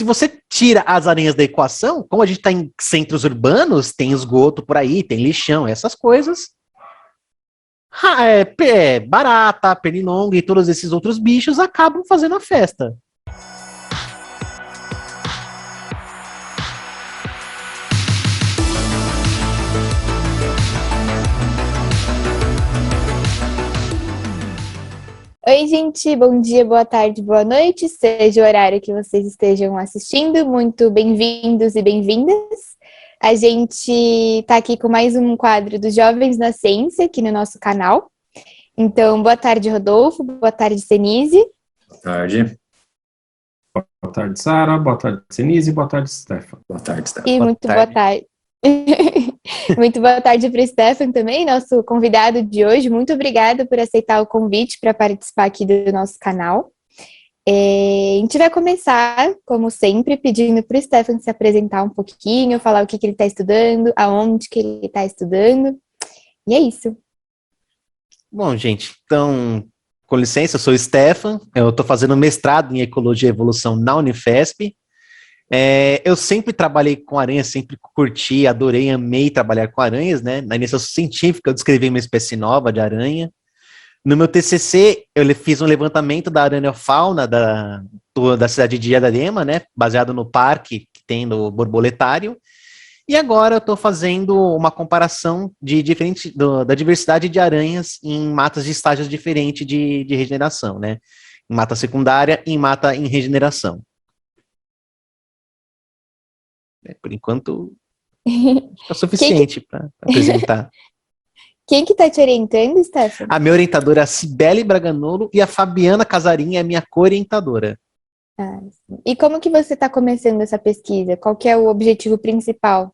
se você tira as aranhas da equação, como a gente está em centros urbanos, tem esgoto por aí, tem lixão, essas coisas. Barata, pernilongo e todos esses outros bichos acabam fazendo a festa. Oi, gente, bom dia, boa tarde, boa noite, seja o horário que vocês estejam assistindo, muito bem-vindos e bem-vindas. A gente está aqui com mais um quadro dos Jovens na Ciência, aqui no nosso canal. Então, boa tarde, Rodolfo, boa tarde, Senise. Boa tarde. Boa tarde, Sara, boa tarde, Senise, boa tarde, Stefan. Boa tarde, Stefan. E muito boa tarde. Muito boa tarde para o Stefan também, nosso convidado de hoje. Muito obrigada por aceitar o convite para participar aqui do nosso canal. A gente vai começar, como sempre, pedindo para o Stefan se apresentar um pouquinho, falar o que ele está estudando, aonde que ele está estudando. E é isso. Bom, gente, então, com licença, eu sou o Stefan, eu estou fazendo mestrado em Ecologia e Evolução na Unifesp. Eu sempre trabalhei com aranhas, sempre curti, adorei, amei trabalhar com aranhas, né? Na iniciação científica eu descrevi uma espécie nova de aranha. No meu TCC eu fiz um levantamento da araniofauna da cidade de Diadema, né? Baseado no parque que tem no borboletário. E agora eu estou fazendo uma comparação da diversidade de aranhas em matas de estágios diferentes de regeneração, né? Em mata secundária e em mata em regeneração. Por enquanto, é o suficiente para apresentar. Quem que está te orientando, Stefan? A minha orientadora é a Cibele Braganolo e a Fabiana Casarim é a minha co-orientadora. E como que você está começando essa pesquisa? Qual que é o objetivo principal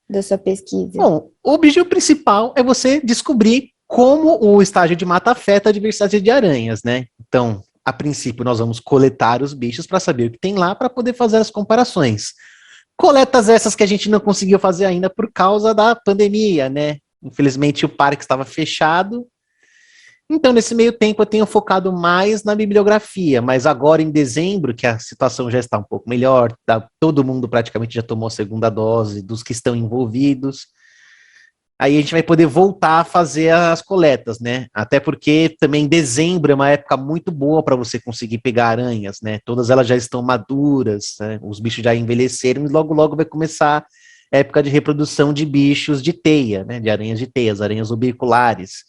da sua pesquisa? Bom, o objetivo principal é você descobrir como o estágio de mata afeta a diversidade de aranhas, né? Então, a princípio, nós vamos coletar os bichos para saber o que tem lá para poder fazer as comparações. Coletas essas que a gente não conseguiu fazer ainda por causa da pandemia, né? Infelizmente o parque estava fechado. Então, nesse meio tempo, eu tenho focado mais na bibliografia, mas agora em dezembro, que a situação já está um pouco melhor, todo mundo praticamente já tomou a segunda dose dos que estão envolvidos, aí a gente vai poder voltar a fazer as coletas, né? Até porque também dezembro é uma época muito boa para você conseguir pegar aranhas, né? Todas elas já estão maduras, né? Os bichos já envelheceram e logo logo vai começar a época de reprodução de bichos de teia, né? De aranhas de teia, as aranhas orbiculares.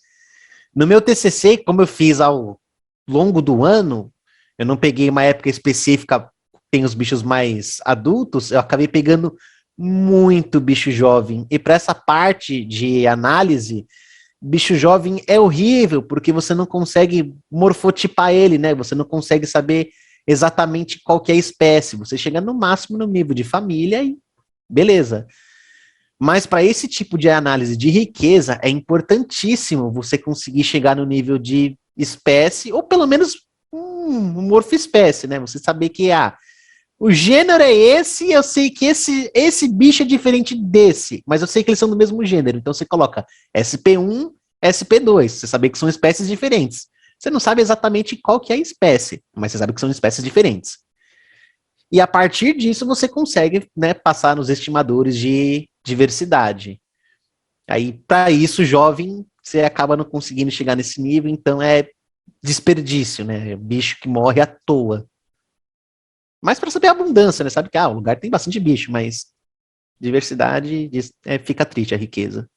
No meu TCC, como eu fiz ao longo do ano, eu não peguei uma época específica, tem os bichos mais adultos, eu acabei pegando muito bicho jovem, e para essa parte de análise, bicho jovem é horrível, porque você não consegue morfotipar ele, né, você não consegue saber exatamente qual que é a espécie, você chega no máximo no nível de família e beleza. Mas para esse tipo de análise de riqueza, é importantíssimo você conseguir chegar no nível de espécie, ou pelo menos um morfo-espécie, né, você saber que o gênero é esse, eu sei que esse bicho é diferente desse, mas eu sei que eles são do mesmo gênero, então você coloca SP1, SP2, você sabe que são espécies diferentes. Você não sabe exatamente qual que é a espécie, mas você sabe que são espécies diferentes. E a partir disso você consegue, né, passar nos estimadores de diversidade. Aí, para isso, jovem, você acaba não conseguindo chegar nesse nível, então é desperdício, né? É bicho que morre à toa. Mas para saber a abundância, né? Sabe que o lugar tem bastante bicho, mas diversidade fica triste a riqueza.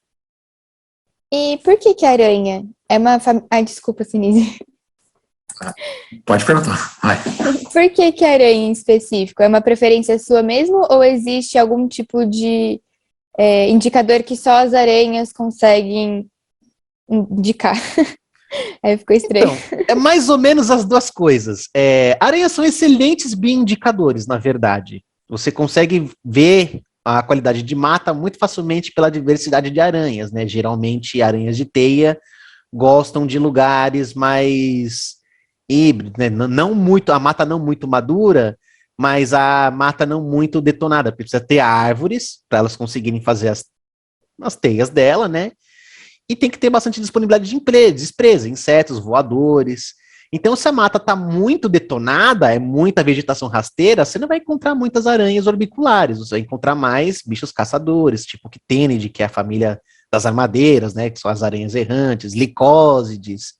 E por que a aranha é uma família... desculpa, Sinise. Pode perguntar. Vai. Por que a aranha em específico? É uma preferência sua mesmo ou existe algum tipo de indicador que só as aranhas conseguem indicar? Aí ficou estranho. Então, é mais ou menos as duas coisas. Aranhas são excelentes bioindicadores, na verdade. Você consegue ver a qualidade de mata muito facilmente pela diversidade de aranhas, né? Geralmente, aranhas de teia gostam de lugares mais híbridos, né? Não muito, a mata não muito madura, mas a mata não muito detonada. Precisa ter árvores para elas conseguirem fazer as teias dela, né? E tem que ter bastante disponibilidade de empresa, insetos, voadores. Então, se a mata está muito detonada, é muita vegetação rasteira, você não vai encontrar muitas aranhas orbiculares, você vai encontrar mais bichos caçadores, tipo quitênide, que é a família das armadeiras, né, que são as aranhas errantes, licósides.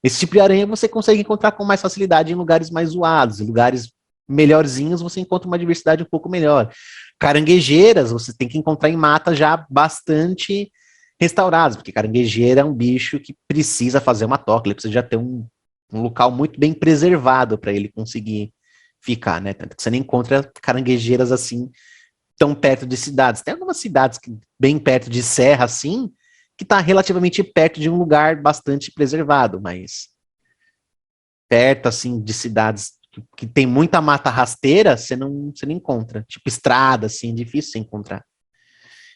Esse tipo de aranha você consegue encontrar com mais facilidade em lugares mais zoados, em lugares melhorzinhos você encontra uma diversidade um pouco melhor. Caranguejeiras você tem que encontrar em matas já bastante restauradas, porque caranguejeira é um bicho que precisa fazer uma toca, ele precisa já ter um local muito bem preservado para ele conseguir ficar, né? Tanto que você não encontra caranguejeiras assim tão perto de cidades. Tem algumas cidades que, bem perto de serra, assim, que está relativamente perto de um lugar bastante preservado, mas perto, assim, de cidades que tem muita mata rasteira, você não encontra. Tipo estrada, assim, difícil você encontrar.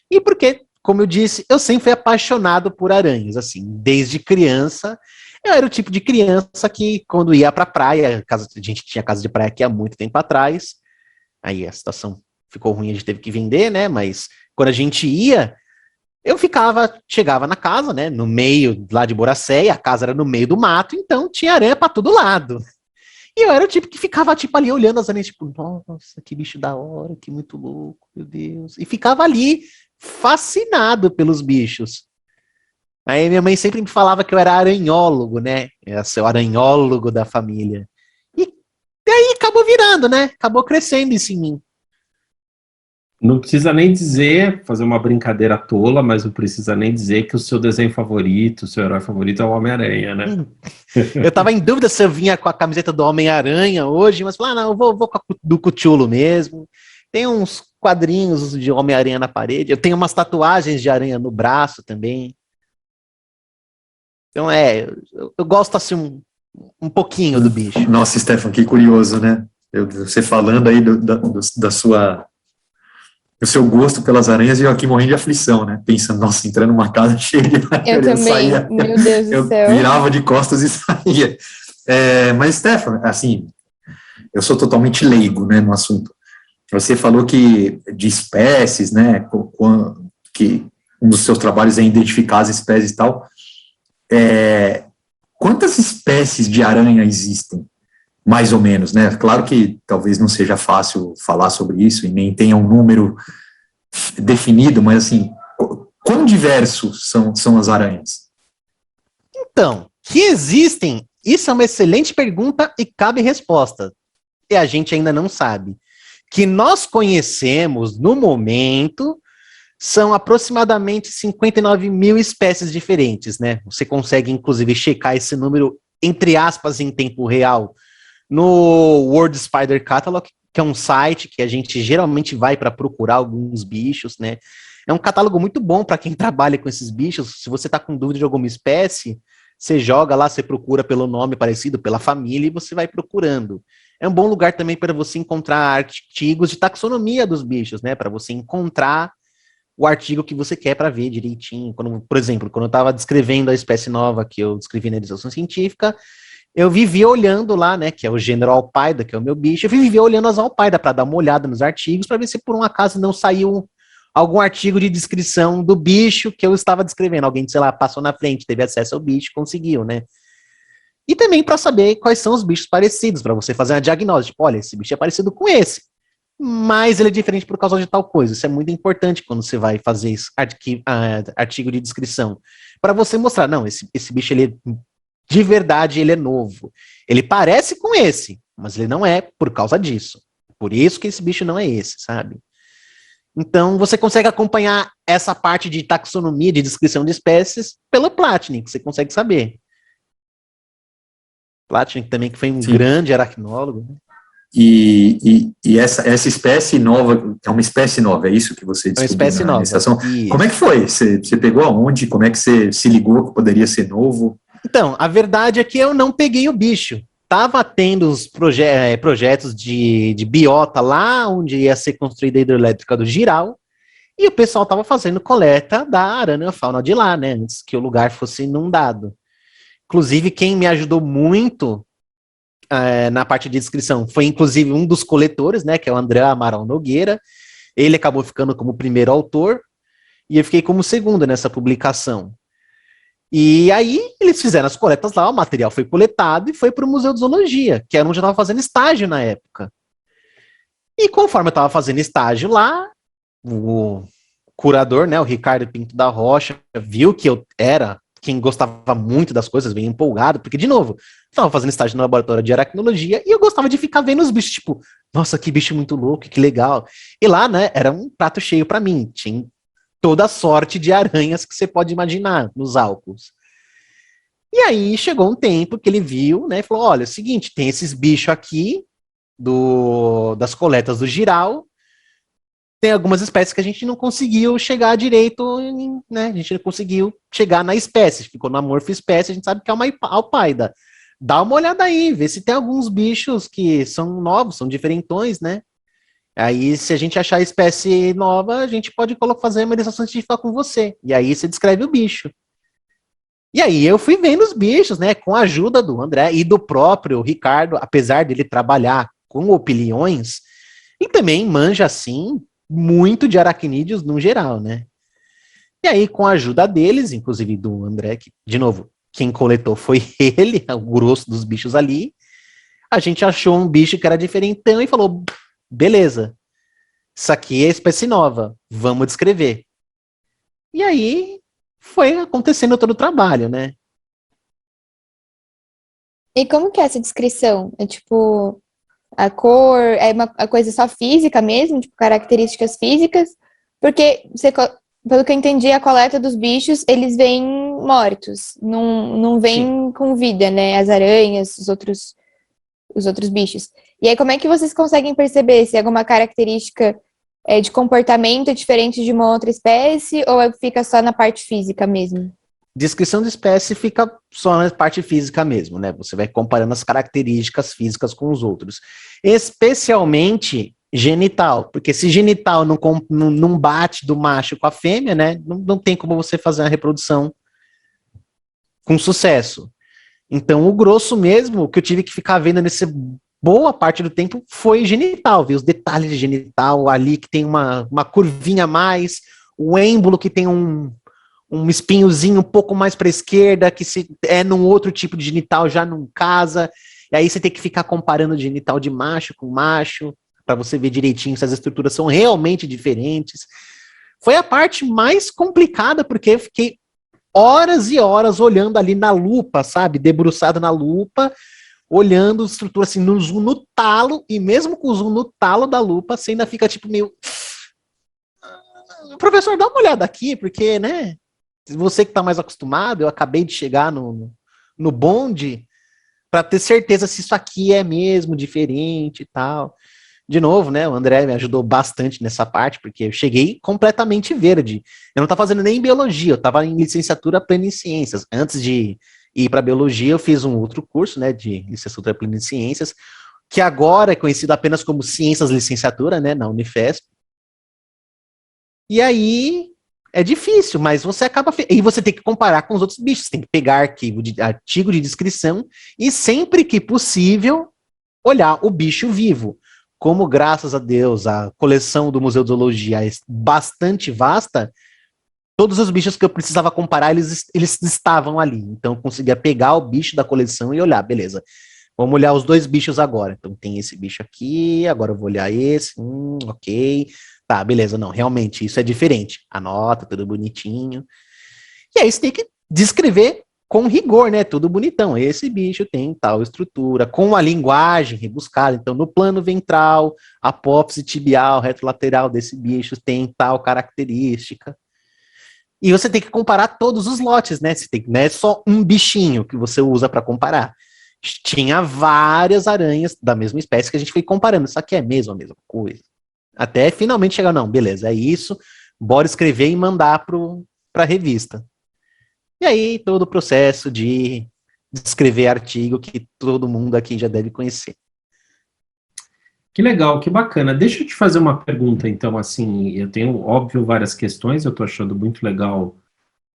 E porque, como eu disse, eu sempre fui apaixonado por aranhas, assim, desde criança. Eu era o tipo de criança que, quando ia pra praia, a gente tinha casa de praia aqui há muito tempo atrás, aí a situação ficou ruim, a gente teve que vender, né, mas quando a gente ia, chegava na casa, né, no meio lá de Boracéia, a casa era no meio do mato, então tinha aranha pra todo lado. E eu era o tipo que ficava, tipo, ali olhando as aranhas, tipo, nossa, que bicho da hora, que muito louco, meu Deus. E ficava ali, fascinado pelos bichos. Aí minha mãe sempre me falava que eu era aranhólogo, né? Eu sou o aranhólogo da família. E aí acabou virando, né? Acabou crescendo isso em mim. Não precisa nem dizer, fazer uma brincadeira tola, mas não precisa nem dizer que o seu desenho favorito, o seu herói favorito é o Homem-Aranha, né? Eu tava em dúvida se eu vinha com a camiseta do Homem-Aranha hoje, mas falei, não, eu vou com a do Cthulhu mesmo. Tem uns quadrinhos de Homem-Aranha na parede, eu tenho umas tatuagens de aranha no braço também. Então eu gosto assim um pouquinho do bicho. Nossa, Stefan, que curioso, né? Você falando aí do seu gosto pelas aranhas e eu aqui morrendo de aflição, né? Pensando, nossa, entrando numa casa cheia de aranha. Eu também, meu Deus do céu. Eu virava de costas e saía. Mas, Stefan, assim, eu sou totalmente leigo, né, no assunto. Você falou que de espécies, né, que um dos seus trabalhos é identificar as espécies e tal. Quantas espécies de aranha existem? Mais ou menos, né? Claro que talvez não seja fácil falar sobre isso e nem tenha um número definido, mas assim, quão diversos são as aranhas? Então, que existem, isso é uma excelente pergunta e cabe resposta. E a gente ainda não sabe. Que nós conhecemos, no momento, são aproximadamente 59 mil espécies diferentes, né? Você consegue, inclusive, checar esse número, entre aspas, em tempo real, no World Spider Catalog, que é um site que a gente geralmente vai para procurar alguns bichos, né? É um catálogo muito bom para quem trabalha com esses bichos. Se você está com dúvida de alguma espécie, você joga lá, você procura pelo nome parecido, pela família, e você vai procurando. É um bom lugar também para você encontrar artigos de taxonomia dos bichos, né? Para você encontrar o artigo que você quer para ver direitinho. Por exemplo, quando eu estava descrevendo a espécie nova que eu descrevi na iniciação científica, eu vivia olhando lá, né, que é o gênero Alpaida, que é o meu bicho, eu vivia olhando as Alpaida para dar uma olhada nos artigos, para ver se por um acaso não saiu algum artigo de descrição do bicho que eu estava descrevendo. Alguém, sei lá, passou na frente, teve acesso ao bicho, conseguiu, né? E também para saber quais são os bichos parecidos, para você fazer uma diagnóstica. Tipo, olha, esse bicho é parecido com esse, mas ele é diferente por causa de tal coisa. Isso é muito importante quando você vai fazer esse artigo de descrição. Para você mostrar, não, esse bicho, ele de verdade, ele é novo. Ele parece com esse, mas ele não é por causa disso. Por isso que esse bicho não é esse, sabe? Então, você consegue acompanhar essa parte de taxonomia, de descrição de espécies, pelo Platnik, que você consegue saber. Platnik também, que foi um grande aracnólogo. Né? E essa espécie nova, é uma espécie nova, é isso que você descobriu? É uma espécie nova. Como é que foi? Você pegou aonde? Como é que você se ligou que poderia ser novo? Então, a verdade é que eu não peguei o bicho. Tava tendo os projetos de biota lá, onde ia ser construída a hidrelétrica do Giral, e o pessoal tava fazendo coleta da aranha-fauna de lá, né, antes que o lugar fosse inundado. Inclusive, quem me ajudou muito na parte de descrição foi, inclusive, um dos coletores, né, que é o André Amaral Nogueira. Ele acabou ficando como primeiro autor, e eu fiquei como segundo nessa publicação. E aí eles fizeram as coletas lá, o material foi coletado e foi para o Museu de Zoologia, que era onde eu estava fazendo estágio na época. E conforme eu estava fazendo estágio lá, o curador, né, o Ricardo Pinto da Rocha, viu que eu era quem gostava muito das coisas, bem empolgado, porque, de novo, estava fazendo estágio no laboratório de aracnologia e eu gostava de ficar vendo os bichos, tipo, nossa, que bicho muito louco, que legal. E lá, né, era um prato cheio para mim, tinha toda a sorte de aranhas que você pode imaginar nos álcols. E aí chegou um tempo que ele viu, né, e falou, olha, é o seguinte, tem esses bichos aqui das coletas do Giral, tem algumas espécies que a gente não conseguiu chegar direito, né? A gente não conseguiu chegar na espécie, ficou na morfoespécie, a gente sabe que é uma alpaida. Dá uma olhada aí, vê se tem alguns bichos que são novos, são diferentões, né? Aí, se a gente achar a espécie nova, a gente pode fazer uma iniciação científica com você. E aí você descreve o bicho. E aí eu fui vendo os bichos, né? Com a ajuda do André e do próprio Ricardo, apesar dele trabalhar com opiliões, e também manja, assim, muito de aracnídeos no geral, né? E aí, com a ajuda deles, inclusive do André, que, de novo, quem coletou foi ele, o grosso dos bichos ali, a gente achou um bicho que era diferentão e falou, beleza, isso aqui é espécie nova, vamos descrever. E aí, foi acontecendo todo o trabalho, né? E como que é essa descrição? É tipo, a cor, é uma coisa só física mesmo, tipo, características físicas? Porque, pelo que eu entendi, a coleta dos bichos, eles vêm mortos, não vêm com vida, né? As aranhas, os outros bichos. E aí, como é que vocês conseguem perceber se alguma característica de comportamento é diferente de uma outra espécie, ou fica só na parte física mesmo? Descrição de espécie fica só na parte física mesmo, né? Você vai comparando as características físicas com os outros. Especialmente genital, porque se genital não bate do macho com a fêmea, né? Não tem como você fazer uma reprodução com sucesso. Então, o grosso mesmo, o que eu tive que ficar vendo nessa boa parte do tempo foi genital, ver os detalhes de genital ali, que tem uma curvinha a mais, o êmbolo que tem um espinhozinho um pouco mais para a esquerda, que se é num outro tipo de genital já não casa, e aí você tem que ficar comparando o genital de macho com macho, para você ver direitinho se as estruturas são realmente diferentes. Foi a parte mais complicada, porque eu fiquei horas e horas olhando ali na lupa, sabe, debruçado na lupa, olhando a estrutura assim no zoom no talo, e mesmo com o zoom no talo da lupa, você ainda fica tipo meio... Professor, dá uma olhada aqui, porque, né, você que está mais acostumado, eu acabei de chegar no bonde para ter certeza se isso aqui é mesmo diferente e tal. De novo, né, o André me ajudou bastante nessa parte, porque eu cheguei completamente verde. Eu não estava fazendo nem biologia, eu estava em licenciatura plena em ciências. Antes de ir para biologia, eu fiz um outro curso, né, de licenciatura plena em ciências, que agora é conhecido apenas como ciências licenciatura, né, na Unifesp. E aí é difícil, mas você acaba... E você tem que comparar com os outros bichos, você tem que pegar artigo de descrição e sempre que possível olhar o bicho vivo. Como, graças a Deus, a coleção do Museu de Zoologia é bastante vasta, todos os bichos que eu precisava comparar, eles estavam ali. Então eu conseguia pegar o bicho da coleção e olhar, beleza. Vamos olhar os dois bichos agora. Então tem esse bicho aqui, agora eu vou olhar esse, ok... Tá, beleza, não, realmente, isso é diferente. Anota, tudo bonitinho. E aí você tem que descrever com rigor, né? Tudo bonitão. Esse bicho tem tal estrutura, com a linguagem rebuscada. Então, no plano ventral, apófise tibial, retrolateral desse bicho tem tal característica. E você tem que comparar todos os lotes, né? Não é só um bichinho que você usa para comparar. Tinha várias aranhas da mesma espécie que a gente foi comparando. Isso aqui é mesmo a mesma coisa. Até finalmente chegar, não, beleza, é isso, bora escrever e mandar para a revista. E aí, todo o processo de escrever artigo que todo mundo aqui já deve conhecer. Que legal, que bacana. Deixa eu te fazer uma pergunta, então, assim, eu tenho, óbvio, várias questões, eu estou achando muito legal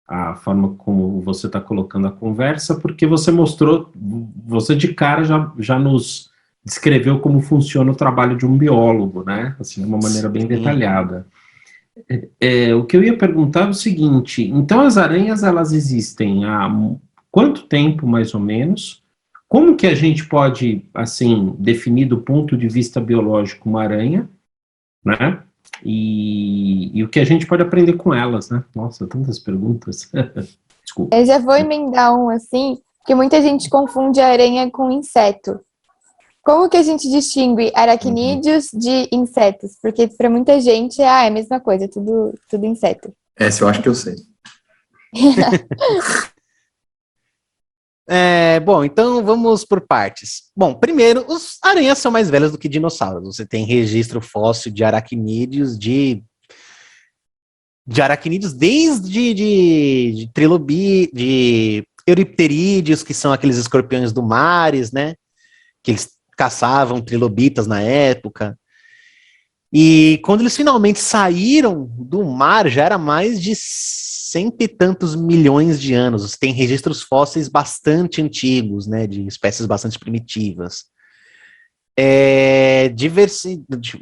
a forma como você está colocando a conversa, porque você mostrou, você de cara já nos descreveu como funciona o trabalho de um biólogo, né? Assim, de uma maneira bem detalhada. O que eu ia perguntar é o seguinte, então as aranhas, elas existem há quanto tempo, mais ou menos? Como que a gente pode, assim, definir do ponto de vista biológico uma aranha, né? E o que a gente pode aprender com elas, né? Nossa, tantas perguntas. Desculpa. Eu já vou emendar um assim, porque muita gente confunde a aranha com inseto. Como que a gente distingue aracnídeos de insetos? Porque para muita gente é a mesma coisa, tudo inseto. Essa eu acho que eu sei. Bom, então vamos por partes. Bom, primeiro, os aranhas são mais velhas do que dinossauros. Você tem registro fóssil de aracnídeos, de aracnídeos desde de trilobi, de euripterídeos, que são aqueles escorpiões do mares, né? Que eles caçavam trilobitas na época. E quando eles finalmente saíram do mar, já era mais de 100 e tantos milhões de anos. Você tem registros fósseis bastante antigos, né, de espécies bastante primitivas.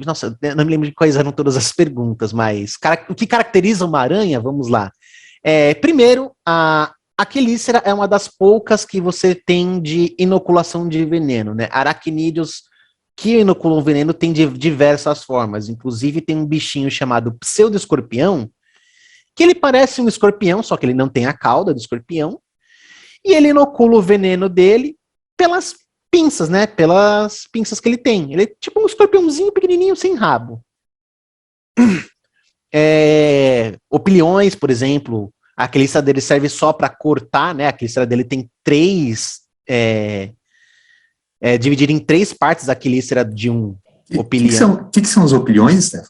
Nossa, eu não me lembro de quais eram todas as perguntas, mas o que caracteriza uma aranha, vamos lá. Primeiro, a quelícera é uma das poucas que você tem de inoculação de veneno, né? Aracnídeos que inoculam veneno tem de diversas formas. Inclusive tem um bichinho chamado pseudoescorpião, que ele parece um escorpião, só que ele não tem a cauda do escorpião, e ele inocula o veneno dele pelas pinças, né? Pelas pinças que ele tem. Ele é tipo um escorpiãozinho pequenininho sem rabo. Opiliões, por exemplo, a quelícera dele serve só para cortar, né? A quelícera dele tem dividida em 3 partes a quelícera de um opilião. O que são os opiliões, Stefano?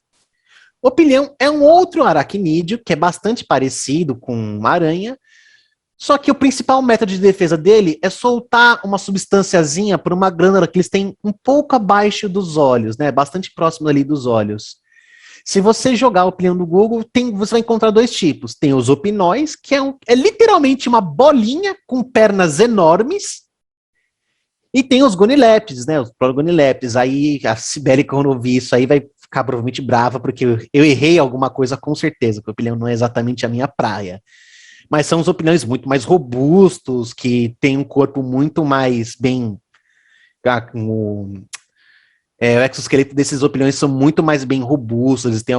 Opilião é um outro aracnídeo que é bastante parecido com uma aranha, só que o principal método de defesa dele é soltar uma substânciazinha por uma glândula que eles têm um pouco abaixo dos olhos, né? Bastante próximo ali dos olhos. Se você jogar opilião no Google, você vai encontrar 2 tipos. Tem os opinóis, que é literalmente uma bolinha com pernas enormes, e tem os gonileptes, né? Os progonileptes. Aí a Cibele, quando eu vi isso aí, vai ficar provavelmente brava, porque eu errei alguma coisa com certeza, porque o opilião não é exatamente a minha praia. Mas são os opiniões muito mais robustos, que têm um corpo muito mais bem... O exoesqueleto desses opiniões são muito mais bem robustos, eles têm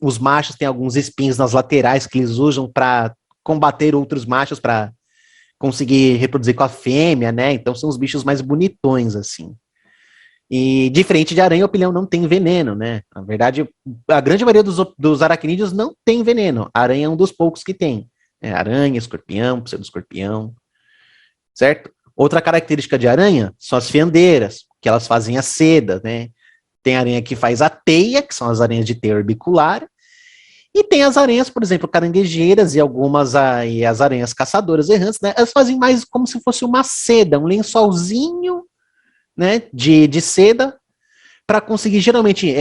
os machos têm alguns espinhos nas laterais que eles usam para combater outros machos, para conseguir reproduzir com a fêmea, né? Então são os bichos mais bonitões, assim. E diferente de aranha, o opilião não tem veneno, né? Na verdade, a grande maioria dos aracnídeos não tem veneno. A aranha é um dos poucos que tem. Aranha, escorpião, pseudoescorpião, certo? Outra característica de aranha são as fiandeiras, que elas fazem a seda, né? Tem aranha que faz a teia, que são as aranhas de teia orbicular, e tem as aranhas, por exemplo, caranguejeiras e algumas e as aranhas caçadoras errantes, né? Elas fazem mais como se fosse uma seda, um lençolzinho, né? De seda, para conseguir geralmente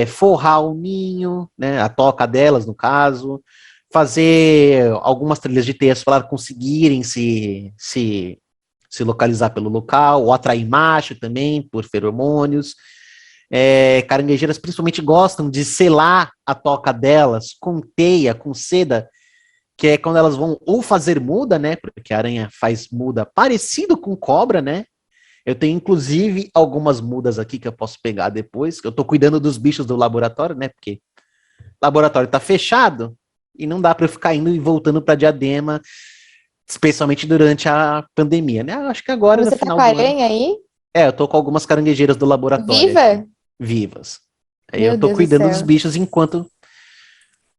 forrar o ninho, né? A toca delas, no caso, fazer algumas trilhas de teias para conseguirem se localizar pelo local, ou atrair macho também, por feromônios. Caranguejeiras principalmente gostam de selar a toca delas com teia, com seda, que é quando elas vão ou fazer muda, né, porque a aranha faz muda parecido com cobra, né. Eu tenho, inclusive, algumas mudas aqui que eu posso pegar depois, eu tô cuidando dos bichos do laboratório, né, porque o laboratório tá fechado, e não dá para eu ficar indo e voltando para Diadema, especialmente durante a pandemia, né? Acho que agora, Você no final tá com do a aranha aí? ano... Eu tô com algumas caranguejeiras do laboratório. Viva? Aqui, vivas. Aí Meu eu tô Deus cuidando do dos céu. bichos enquanto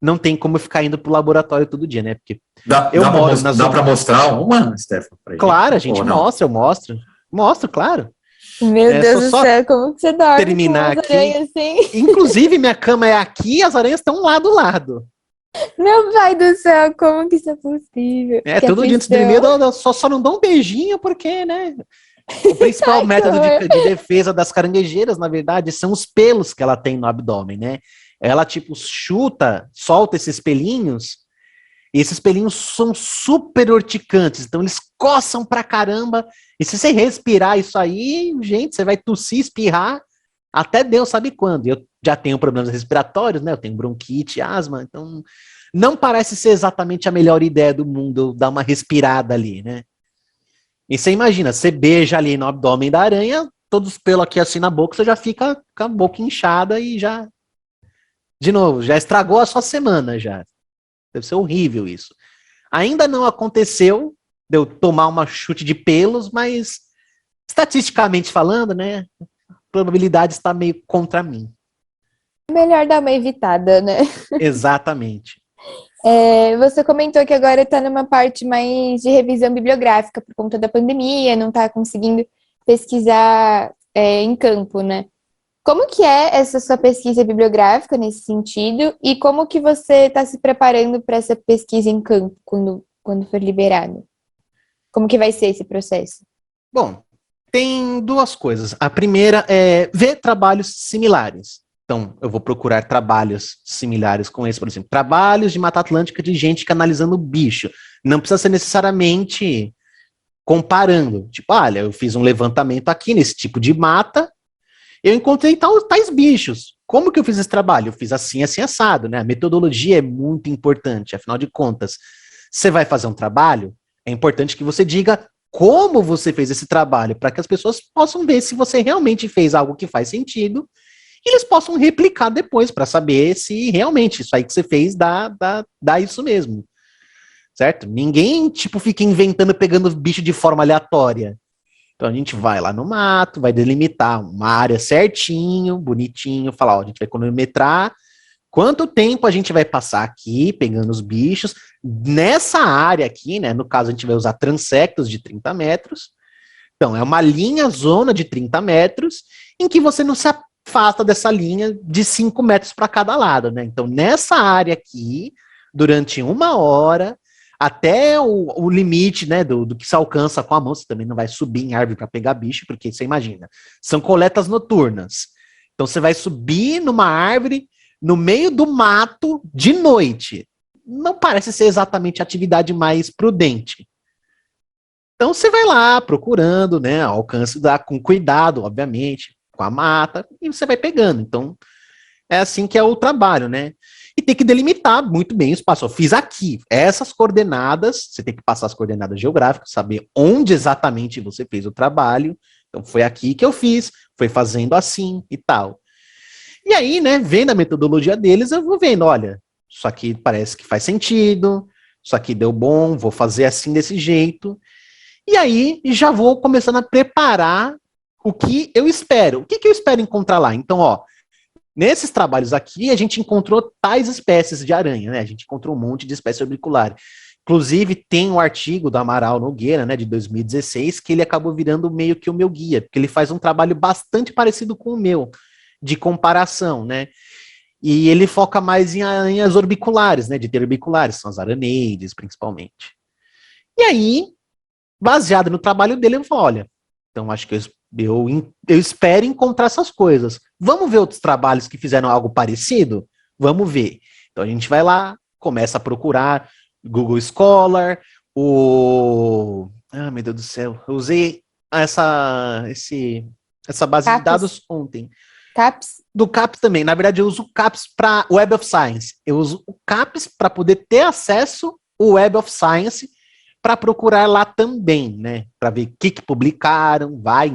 não tem como eu ficar indo pro laboratório todo dia, né? Porque Dá para mostrar uma, Stefano? Claro, a gente mostra, eu mostro. Mostro, claro. Meu Deus do só céu, como que você dorme terminar com umas aqui. aranhas assim? Inclusive, minha cama é aqui e as aranhas estão lá do lado. Meu pai do céu, como que isso é possível? Que Todo dia antes de dormir, aflição. eu só não dou um beijinho, porque, né? O principal Ai, método que horror. de defesa das caranguejeiras, na verdade, são os pelos que ela tem no abdômen, né? Ela, tipo, solta esses pelinhos, e esses pelinhos são super urticantes, então eles coçam pra caramba, e se você respirar isso aí, gente, você vai tossir, espirrar, até Deus sabe quando. Eu já tenho problemas respiratórios, né? Eu tenho bronquite, asma, então não parece ser exatamente a melhor ideia do mundo dar uma respirada ali, né? E você imagina, você beija ali no abdômen da aranha, todos os pelos aqui assim na boca, você já fica com a boca inchada e já, de novo, já estragou a sua semana já. Deve ser horrível isso. Ainda não aconteceu de eu tomar uma chute de pelos, mas estatisticamente falando, né, a probabilidade está meio contra mim. Melhor dar uma evitada, né? Exatamente. Você comentou que agora está numa parte mais de revisão bibliográfica por conta da pandemia, não está conseguindo pesquisar em campo, né? Como que é essa sua pesquisa bibliográfica nesse sentido e como que você está se preparando para essa pesquisa em campo quando for liberado? Como que vai ser esse processo? Bom, tem duas coisas. A primeira é ver trabalhos similares. Então, eu vou procurar trabalhos similares com esse, por exemplo, trabalhos de Mata Atlântica de gente canalizando bicho. Não precisa ser necessariamente comparando. Tipo, olha, eu fiz um levantamento aqui nesse tipo de mata, eu encontrei tais bichos. Como que eu fiz esse trabalho? Eu fiz assim, assim, assado, né? A metodologia é muito importante, afinal de contas. Você vai fazer um trabalho, é importante que você diga como você fez esse trabalho, para que as pessoas possam ver se você realmente fez algo que faz sentido e eles possam replicar depois para saber se realmente isso aí que você fez dá isso mesmo. Certo? Ninguém, tipo, fica inventando, pegando bicho de forma aleatória. Então a gente vai lá no mato, vai delimitar uma área certinho, bonitinho, falar, ó, a gente vai cronometrar quanto tempo a gente vai passar aqui pegando os bichos nessa área aqui, né? No caso, a gente vai usar transectos de 30 metros. Então, é uma linha zona de 30 metros em que você não se afasta dessa linha de 5 metros para cada lado, né? Então, nessa área aqui, durante 1 hora, até o limite, né, do que se alcança com a mão, você também não vai subir em árvore para pegar bicho, porque você imagina, são coletas noturnas. Então, você vai subir numa árvore no meio do mato de noite. Não parece ser exatamente a atividade mais prudente. Então você vai lá procurando, né, alcance com cuidado, obviamente, com a mata, e você vai pegando. Então é assim que é o trabalho, né? E tem que delimitar muito bem o espaço. Eu fiz aqui, essas coordenadas, você tem que passar as coordenadas geográficas, saber onde exatamente você fez o trabalho. Então foi aqui que eu fiz, foi fazendo assim e tal. E aí, né, vendo a metodologia deles, eu vou vendo, olha, isso aqui parece que faz sentido, isso aqui deu bom, vou fazer assim desse jeito. E aí, já vou começando a preparar o que eu espero. O que eu espero encontrar lá? Então, ó, nesses trabalhos aqui, a gente encontrou tais espécies de aranha, né? A gente encontrou um monte de espécies orbiculares. Inclusive, tem um artigo do Amaral Nogueira, né, de 2016, que ele acabou virando meio que o meu guia, porque ele faz um trabalho bastante parecido com o meu, de comparação, né? E ele foca mais em aranhas orbiculares, né? De ter orbiculares, são as araneides, principalmente. E aí, baseado no trabalho dele, eu falo, olha, então acho que eu espero encontrar essas coisas. Vamos ver outros trabalhos que fizeram algo parecido? Vamos ver. Então a gente vai lá, começa a procurar Google Scholar, Ah, meu Deus do céu, eu usei essa base CAPES. de dados ontem. CAPES? Do CAPES também. Na verdade, eu uso o CAPES para Web of Science. Eu uso o CAPES para poder ter acesso ao Web of Science para procurar lá também, né? Para ver o que publicaram, vai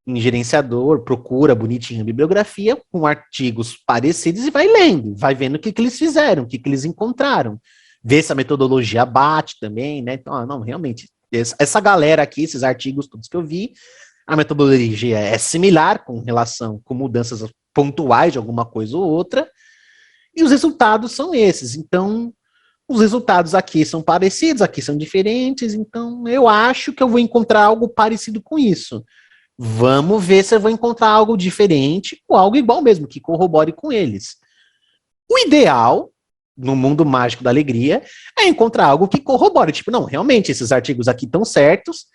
em gerenciador, procura bonitinho a bibliografia com artigos parecidos e vai lendo, vai vendo o que eles fizeram, o que eles encontraram. Vê se a metodologia bate também, né? Então, não, realmente, essa galera aqui, esses artigos todos que eu vi, a metodologia é similar com relação com mudanças pontuais de alguma coisa ou outra, e os resultados são esses. Então, os resultados aqui são parecidos, aqui são diferentes, então eu acho que eu vou encontrar algo parecido com isso. Vamos ver se eu vou encontrar algo diferente ou algo igual mesmo, que corrobore com eles. O ideal, no mundo mágico da alegria, é encontrar algo que corrobore. Tipo, não, realmente, esses artigos aqui estão certos,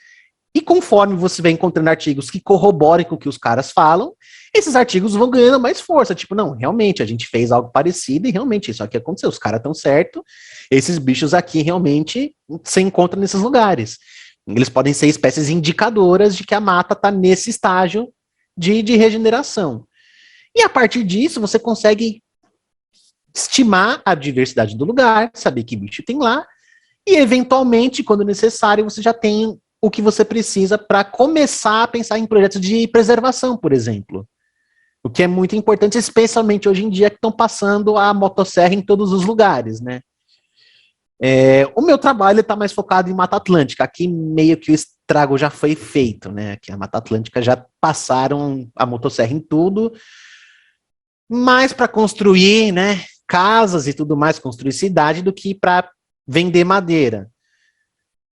e conforme você vai encontrando artigos que corroborem com o que os caras falam, esses artigos vão ganhando mais força. Tipo, não, realmente, a gente fez algo parecido e realmente isso aqui aconteceu. Os caras estão certos, esses bichos aqui realmente se encontram nesses lugares. Eles podem ser espécies indicadoras de que a mata está nesse estágio de regeneração. E a partir disso, você consegue estimar a diversidade do lugar, saber que bicho tem lá, e eventualmente, quando necessário, você já tem o que você precisa para começar a pensar em projetos de preservação, por exemplo. O que é muito importante, especialmente hoje em dia, que estão passando a motosserra em todos os lugares, né? O meu trabalho está mais focado em Mata Atlântica. Aqui meio que o estrago já foi feito, né? Aqui a Mata Atlântica já passaram a motosserra em tudo, mais para construir, né, casas e tudo mais, construir cidade, do que para vender madeira.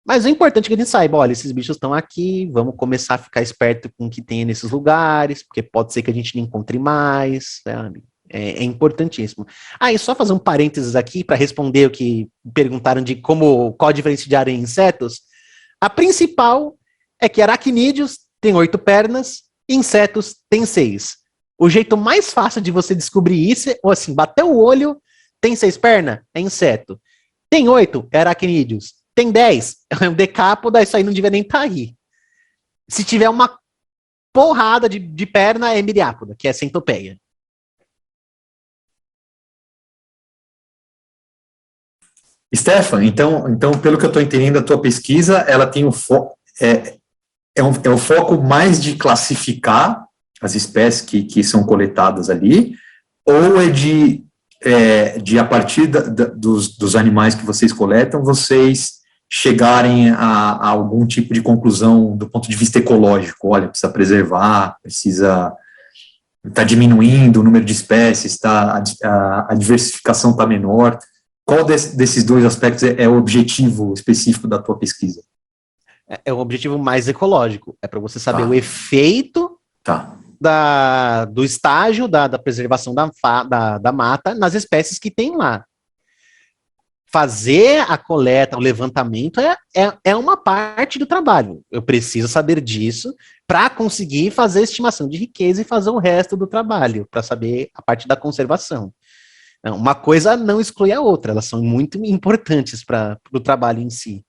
Mas é importante que a gente saiba, olha, esses bichos estão aqui, vamos começar a ficar esperto com o que tem nesses lugares, porque pode ser que a gente não encontre mais, sabe? É importantíssimo. E só fazer um parênteses aqui para responder o que perguntaram de qual a diferença de aranha e insetos. A principal é que aracnídeos têm 8 pernas e insetos têm 6. O jeito mais fácil de você descobrir isso é, assim, bater o olho, tem 6 pernas? É inseto. Tem 8? É aracnídeos. Tem 10? É um decápoda, isso aí não devia nem estar aí. Se tiver uma porrada de perna, é miriápoda, que é centopeia. Stefan, então, pelo que eu estou entendendo, a tua pesquisa, ela tem o foco, é o foco mais de classificar as espécies que são coletadas ali, ou é de a partir dos animais que vocês coletam, vocês chegarem a algum tipo de conclusão do ponto de vista ecológico? Olha, precisa preservar, está diminuindo o número de espécies, a diversificação está menor. Qual desses dois aspectos é o objetivo específico da tua pesquisa? É o objetivo mais ecológico, é para você saber o efeito do estágio da preservação da mata nas espécies que tem lá. Fazer a coleta, o levantamento é uma parte do trabalho. Eu preciso saber disso para conseguir fazer a estimação de riqueza e fazer o resto do trabalho, para saber a parte da conservação. Uma coisa não exclui a outra, elas são muito importantes para o trabalho em si.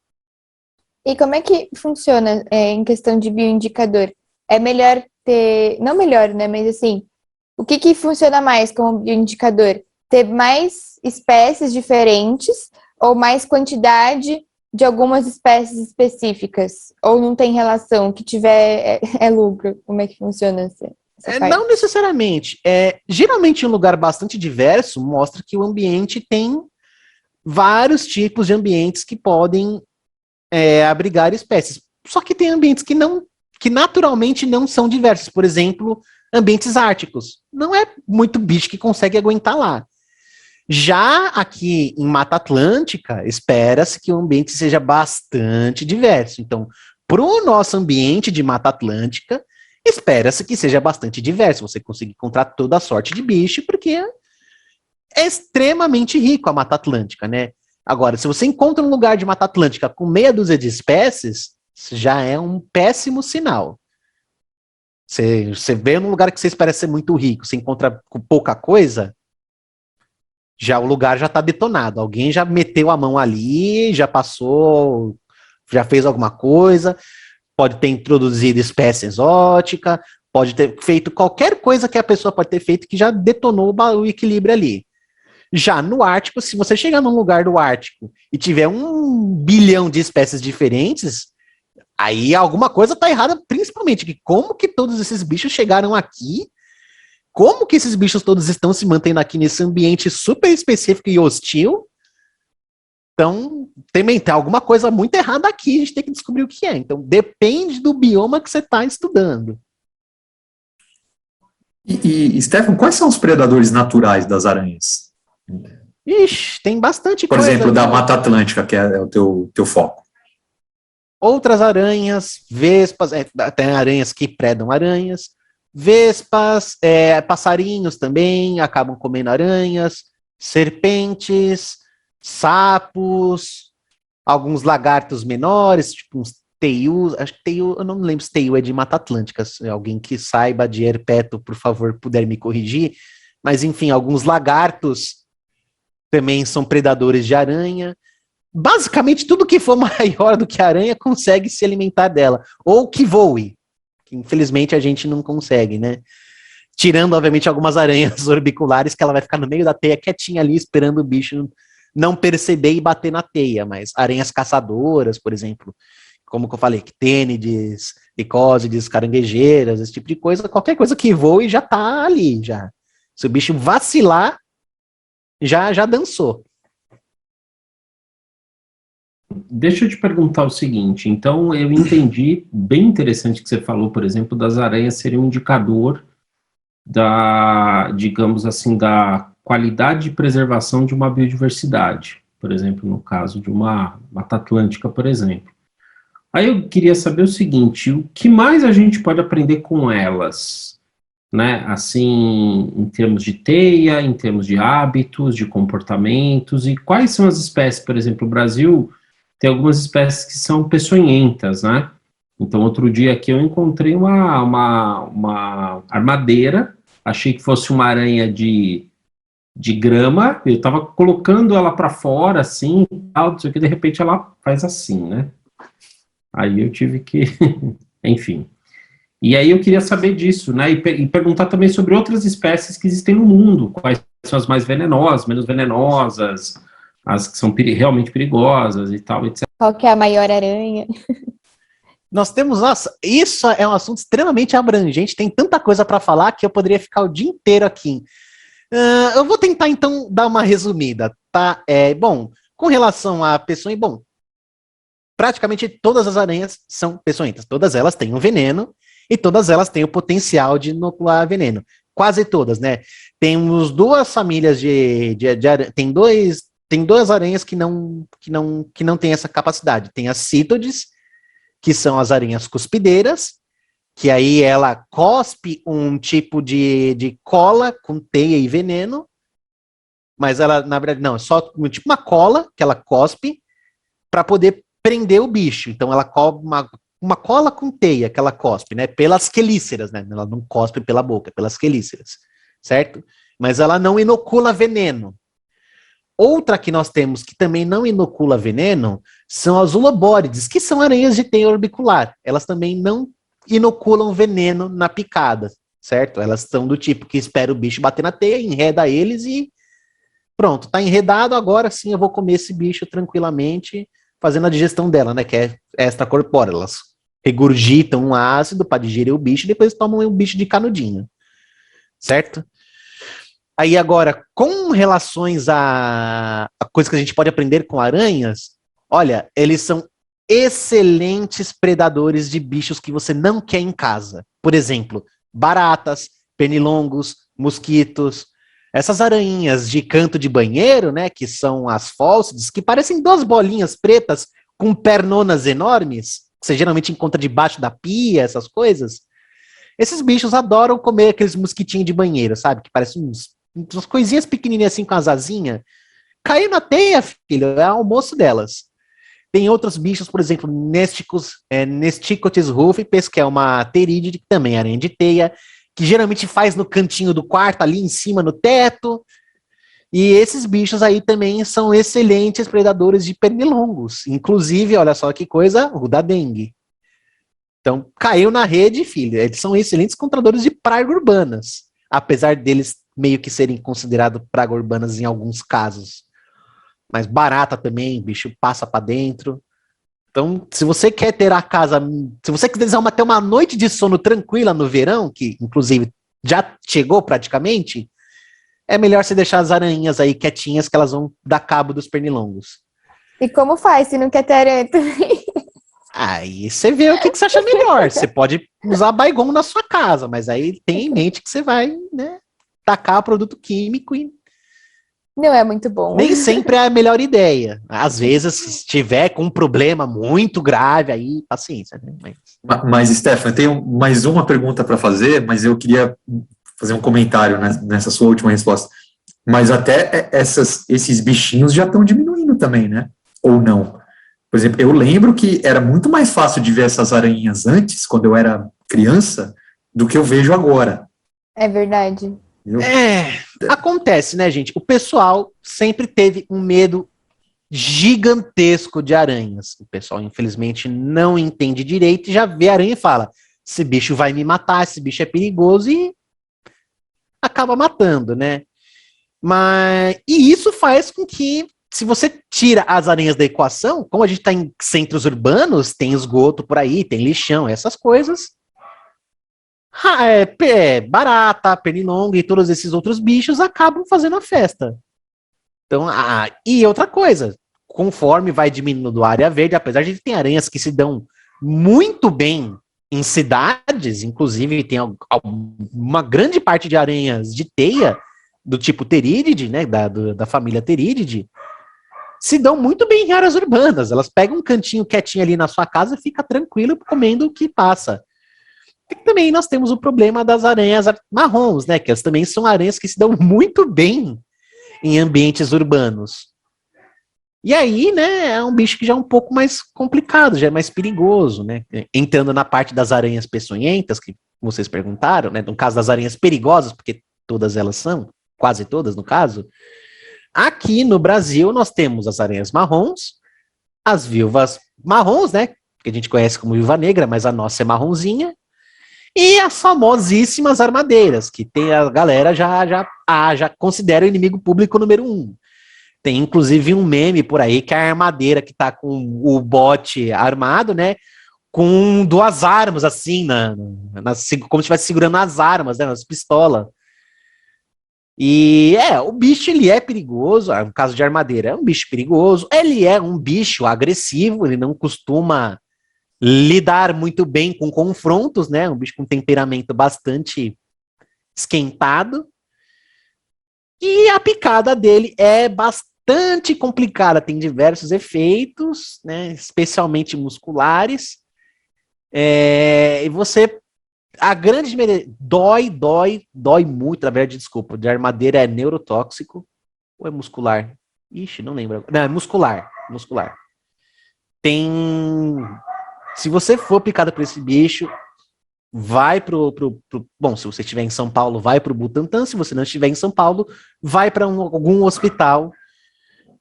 E como é que funciona em questão de bioindicador? É melhor ter, não melhor, né, mas assim, o que funciona mais como bioindicador? Ter mais espécies diferentes ou mais quantidade de algumas espécies específicas? Ou não tem relação? O que tiver é lucro? Como é que funciona essa parte? Não necessariamente. Geralmente um lugar bastante diverso mostra que o ambiente tem vários tipos de ambientes que podem abrigar espécies. Só que tem ambientes que naturalmente não são diversos. Por exemplo, ambientes árticos. Não é muito bicho que consegue aguentar lá. Já aqui em Mata Atlântica, espera-se que o ambiente seja bastante diverso. Então, para o nosso ambiente de Mata Atlântica, espera-se que seja bastante diverso. Você consegue encontrar toda a sorte de bicho, porque é extremamente rico a Mata Atlântica, né? Agora, se você encontra um lugar de Mata Atlântica com meia dúzia de espécies, já é um péssimo sinal. Você vê num lugar que você espera ser muito rico, você encontra com pouca coisa, já o lugar já está detonado. Alguém já meteu a mão ali, já passou, já fez alguma coisa, pode ter introduzido espécie exótica, pode ter feito qualquer coisa que a pessoa pode ter feito que já detonou o equilíbrio ali. Já no Ártico, se você chegar num lugar do Ártico e tiver 1 bilhão de espécies diferentes, aí alguma coisa está errada, principalmente que como que todos esses bichos chegaram aqui, como que esses bichos todos estão se mantendo aqui nesse ambiente super específico e hostil. Então, também tem alguma coisa muito errada aqui, a gente tem que descobrir o que é. Então, depende do bioma que você está estudando. E, Stefan, quais são os predadores naturais das aranhas? Ixi, tem bastante coisa. Por exemplo, da né? Mata Atlântica, que é o teu foco. Outras aranhas, vespas, tem aranhas que predam aranhas, vespas, passarinhos também acabam comendo aranhas, serpentes, sapos, alguns lagartos menores, tipo uns teius, acho que teiu, eu não me lembro se teiu é de Mata Atlântica, se alguém que saiba de herpeto, por favor, puder me corrigir, mas enfim, alguns lagartos também são predadores de aranha. Basicamente, tudo que for maior do que a aranha consegue se alimentar dela, ou que voe. infelizmente a gente não consegue, né? Tirando, obviamente, algumas aranhas orbiculares que ela vai ficar no meio da teia quietinha ali, esperando o bicho não perceber e bater na teia, mas aranhas caçadoras, por exemplo, como que eu falei, ctênides, licósides, caranguejeiras, esse tipo de coisa, qualquer coisa que voe já tá ali, já. Se o bicho vacilar, já dançou. Deixa eu te perguntar o seguinte, então eu entendi, bem interessante que você falou, por exemplo, das aranhas serem um indicador da, digamos assim, da qualidade de preservação de uma biodiversidade, por exemplo, no caso de uma Mata Atlântica, por exemplo. Aí eu queria saber o seguinte, o que mais a gente pode aprender com elas, né, assim, em termos de teia, em termos de hábitos, de comportamentos, e quais são as espécies, por exemplo, o Brasil tem algumas espécies que são peçonhentas, né? Então, outro dia aqui eu encontrei uma armadeira, achei que fosse uma aranha de grama, eu estava colocando ela para fora, assim, tal, não sei o que, de repente ela faz assim, né? Aí eu tive que, enfim. E aí eu queria saber disso, né? E perguntar também sobre outras espécies que existem no mundo, quais são as mais venenosas, menos venenosas, as que são realmente perigosas e tal, etc. Qual que é a maior aranha? Nós temos, nossa, isso é um assunto extremamente abrangente, tem tanta coisa para falar que eu poderia ficar o dia inteiro aqui. Eu vou tentar, então, dar uma resumida, tá? Bom, com relação à peçonha, bom, praticamente todas as aranhas são peçonhentas, todas elas têm um veneno e todas elas têm o potencial de inocular veneno. Quase todas, né? Temos duas famílias de aranhas, tem duas aranhas que não têm essa capacidade. Tem as cítodes, que são as aranhas cuspideiras, que aí ela cospe um tipo de cola com teia e veneno, mas ela, na verdade, não, é só tipo uma cola que ela cospe para poder prender o bicho. Então ela cospe uma cola com teia que ela cospe, né, pelas quelíceras, né, ela não cospe pela boca, pelas quelíceras, certo? Mas ela não inocula veneno. Outra que nós temos que também não inocula veneno são as ulobórides, que são aranhas de teia orbicular. Elas também não inoculam veneno na picada, certo? Elas são do tipo que espera o bicho bater na teia, enreda eles e pronto, tá enredado, agora sim eu vou comer esse bicho tranquilamente, fazendo a digestão dela, né, que é extracorpórea. Elas regurgitam um ácido para digerir o bicho e depois tomam um bicho de canudinho, certo? Aí agora, com relações a coisas que a gente pode aprender com aranhas, olha, eles são excelentes predadores de bichos que você não quer em casa. Por exemplo, baratas, pernilongos, mosquitos, essas aranhinhas de canto de banheiro, né, que são as fósseis, que parecem duas bolinhas pretas com pernonas enormes, que você geralmente encontra debaixo da pia, essas coisas. Esses bichos adoram comer aqueles mosquitinhos de banheiro, sabe, que parecem umas coisinhas pequenininhas assim com as asinhas. Caiu na teia, filho, é almoço delas. Tem outros bichos, por exemplo, Nesticotis rufipes, que é uma terídide, que também é aranha de teia, que geralmente faz no cantinho do quarto, ali em cima, no teto. E esses bichos aí também são excelentes predadores de pernilongos. Inclusive, olha só que coisa, o da dengue. Então, caiu na rede, filho. Eles são excelentes controladores de pragas urbanas, apesar deles meio que serem considerados pragas urbanas em alguns casos. Mas barata também, bicho passa para dentro. Então, se você quer ter a casa, se você quiser ter uma noite de sono tranquila no verão, que inclusive já chegou praticamente, é melhor você deixar as aranhas aí quietinhas, que elas vão dar cabo dos pernilongos. E como faz se não quer ter aranha também? Aí você vê o que você acha melhor. Você pode usar Baygon na sua casa, mas aí tenha em mente que você vai, né, tacar produto químico e Não é muito bom. nem sempre é a melhor ideia. Às vezes, se tiver com um problema muito grave, aí paciência, né? Mas, Stefan, eu tenho mais uma pergunta para fazer, mas eu queria fazer um comentário nessa sua última resposta. Mas até esses bichinhos já estão diminuindo também, né? Ou não? Por exemplo, eu lembro que era muito mais fácil de ver essas aranhas antes, quando eu era criança, do que eu vejo agora. É verdade. Acontece, né, gente? O pessoal sempre teve um medo gigantesco de aranhas. O pessoal, infelizmente, não entende direito e já vê aranha e fala: esse bicho vai me matar, esse bicho é perigoso e acaba matando, né? E isso faz com que, se você tira as aranhas da equação, como a gente está em centros urbanos, tem esgoto por aí, tem lixão, essas coisas, barata, pernilongo e todos esses outros bichos acabam fazendo a festa. Então, e outra coisa, conforme vai diminuindo a área verde, apesar de ter aranhas que se dão muito bem em cidades, inclusive tem uma grande parte de aranhas de teia, do tipo Terídide, né, da família Terídide, se dão muito bem em áreas urbanas. Elas pegam um cantinho quietinho ali na sua casa e fica tranquilo comendo o que passa. E também nós temos o problema das aranhas marrons, né, que elas também são aranhas que se dão muito bem em ambientes urbanos. E aí, né, é um bicho que já é um pouco mais complicado, já é mais perigoso, né? Entrando na parte das aranhas peçonhentas, que vocês perguntaram, né? No caso das aranhas perigosas, porque todas elas são, quase todas no caso. Aqui no Brasil nós temos as aranhas marrons, as viúvas marrons, né? Que a gente conhece como viúva negra, mas a nossa é marronzinha. E as famosíssimas armadeiras, que tem a galera já considera o inimigo público número 1. Tem inclusive um meme por aí que é a armadeira que tá com o bote armado, né? Com 2 armas, assim, como se estivesse segurando as armas, né? Nas pistolas. E o bicho ele é perigoso, no caso de armadeira, é um bicho perigoso, ele é um bicho agressivo, ele não costuma lidar muito bem com confrontos, né? Um bicho com temperamento bastante esquentado. E a picada dele é bastante complicada, tem diversos efeitos, né, especialmente musculares, e você, a grande dói muito, na verdade, desculpa, de armadeira é neurotóxico, ou é muscular? Ixi, não lembro. Não, é muscular. Se você for picado por esse bicho, vai bom, se você estiver em São Paulo, vai pro Butantan, se você não estiver em São Paulo, vai para algum hospital,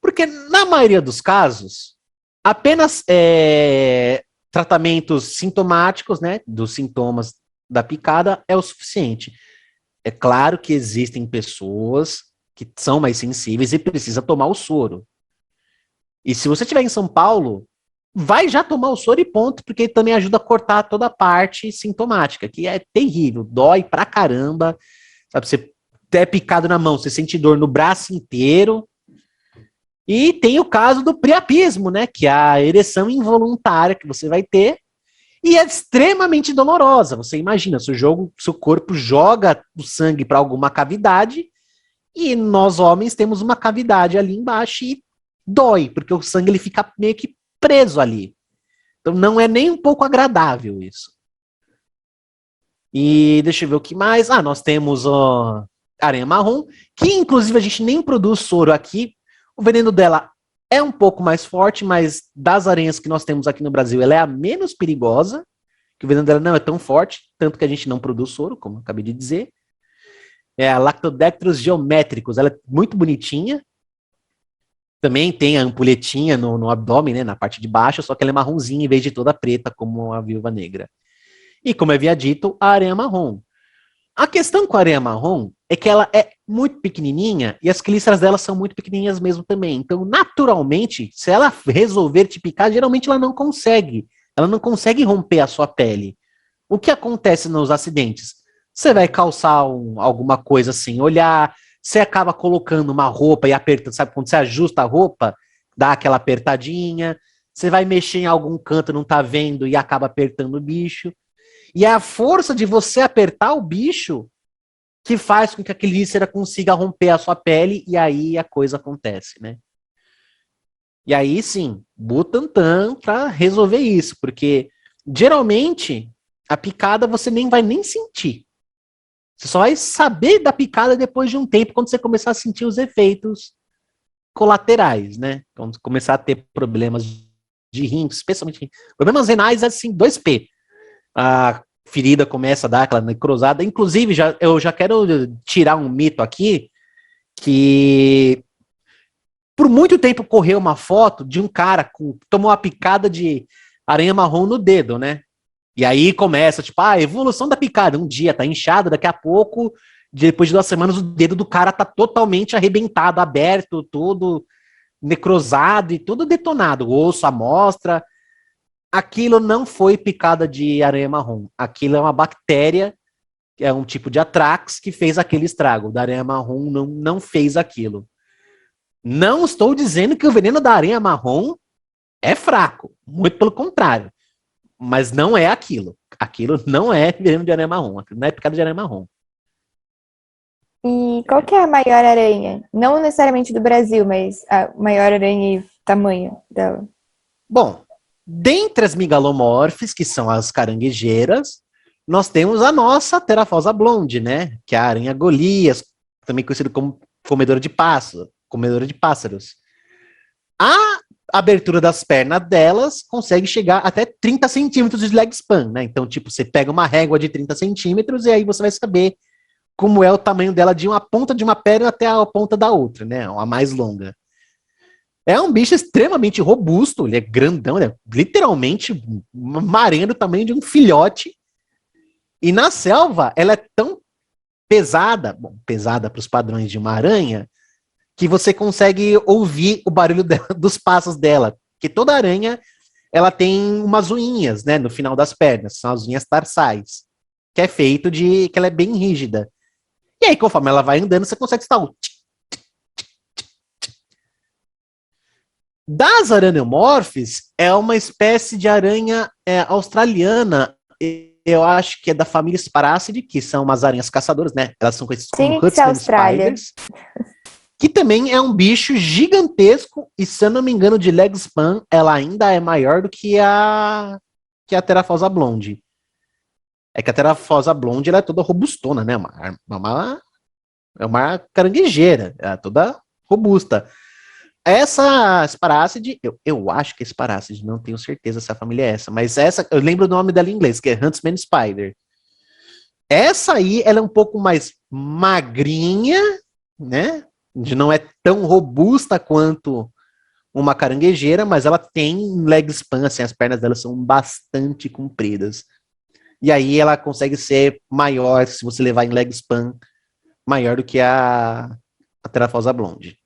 porque na maioria dos casos, apenas tratamentos sintomáticos, né, dos sintomas da picada é o suficiente. É claro que existem pessoas que são mais sensíveis e precisa tomar o soro. E se você estiver em São Paulo, vai já tomar o soro e ponto, porque também ajuda a cortar toda a parte sintomática, que é terrível, dói pra caramba, sabe, você é picado na mão, você sente dor no braço inteiro. E tem o caso do priapismo, né, que é a ereção involuntária que você vai ter, e é extremamente dolorosa. Você imagina, seu corpo joga o sangue para alguma cavidade, e nós homens temos uma cavidade ali embaixo e dói, porque o sangue ele fica meio que preso ali. Então não é nem um pouco agradável isso. E deixa eu ver o que mais. Nós temos aranha marrom, que inclusive a gente nem produz soro aqui. O veneno dela é um pouco mais forte, mas das aranhas que nós temos aqui no Brasil, ela é a menos perigosa, que o veneno dela não é tão forte, tanto que a gente não produz soro, como eu acabei de dizer. É a Lactodectrus geométricos, ela é muito bonitinha. Também tem a ampulhetinha no abdômen, né, na parte de baixo, só que ela é marronzinha em vez de toda preta, como a viúva negra. E como eu havia dito, a aranha marrom. A questão com a aranha marrom é que ela é muito pequenininha e as quelíceras dela são muito pequenininhas mesmo também. Então, naturalmente, se ela resolver te picar, geralmente ela não consegue. Ela não consegue romper a sua pele. O que acontece nos acidentes? Você vai calçar alguma coisa sem olhar, você acaba colocando uma roupa e apertando, sabe quando você ajusta a roupa, dá aquela apertadinha, você vai mexer em algum canto, não tá vendo e acaba apertando o bicho. E é a força de você apertar o bicho que faz com que a quelícera consiga romper a sua pele e aí a coisa acontece, né? E aí, sim, Butantan para resolver isso, porque geralmente a picada você nem vai sentir. Você só vai saber da picada depois de um tempo, quando você começar a sentir os efeitos colaterais, né? Quando começar a ter problemas de rim, especialmente problemas renais, assim, 2P. A ferida começa a dar aquela necrosada. Inclusive, eu já quero tirar um mito aqui, que por muito tempo correu uma foto de um cara que tomou uma picada de aranha marrom no dedo, né? E aí começa, tipo, a evolução da picada. Um dia tá inchado, daqui a pouco, depois de 2 semanas, o dedo do cara tá totalmente arrebentado, aberto, todo necrosado e tudo detonado. O osso à mostra. Aquilo não foi picada de aranha marrom. Aquilo é uma bactéria, que é um tipo de atrax, que fez aquele estrago. O da aranha marrom não fez aquilo. Não estou dizendo que o veneno da aranha marrom é fraco. Muito pelo contrário. Mas não é aquilo. Aquilo não é veneno de aranha marrom. Aquilo não é picada de aranha marrom. E qual que é a maior aranha? Não necessariamente do Brasil, mas a maior aranha e tamanho dela. Bom, dentre as megalomorfes, que são as caranguejeiras, nós temos a nossa Pterophosa blonde, né? Que é a aranha Golias, também conhecida como comedora de pássaros. A abertura das pernas delas consegue chegar até 30 centímetros de leg span, né? Então, tipo, você pega uma régua de 30 centímetros e aí você vai saber como é o tamanho dela de uma ponta de uma perna até a ponta da outra, né? A mais longa. É um bicho extremamente robusto, ele é grandão, ele é literalmente uma aranha do tamanho de um filhote. E na selva, ela é tão pesada para os padrões de uma aranha, que você consegue ouvir o barulho dela, dos passos dela. Porque toda aranha, ela tem umas unhas, né, no final das pernas, são as unhas tarsais, que é feito de, que ela é bem rígida. E aí, conforme ela vai andando, você consegue estar o das araneomorfes, é uma espécie de aranha australiana, eu acho que é da família Sparacidae, que são umas aranhas caçadoras, né? Elas são conhecidas como Huntsman Spiders, que também é um bicho gigantesco, e se eu não me engano, de leg span, ela ainda é maior do que a Pterophosa blonde. É que a Pterophosa blonde, ela é toda robustona, né? É uma caranguejeira, ela é toda robusta. Essa Sparacidae, eu acho que é Sparacidae, não tenho certeza se a família é essa, mas essa, eu lembro o nome dela em inglês, que é Huntsman Spider. Essa aí, ela é um pouco mais magrinha, né? Não é tão robusta quanto uma caranguejeira, mas ela tem leg span, assim, as pernas dela são bastante compridas. E aí ela consegue ser maior, se você levar em leg span, maior do que a Pterophosa blonde.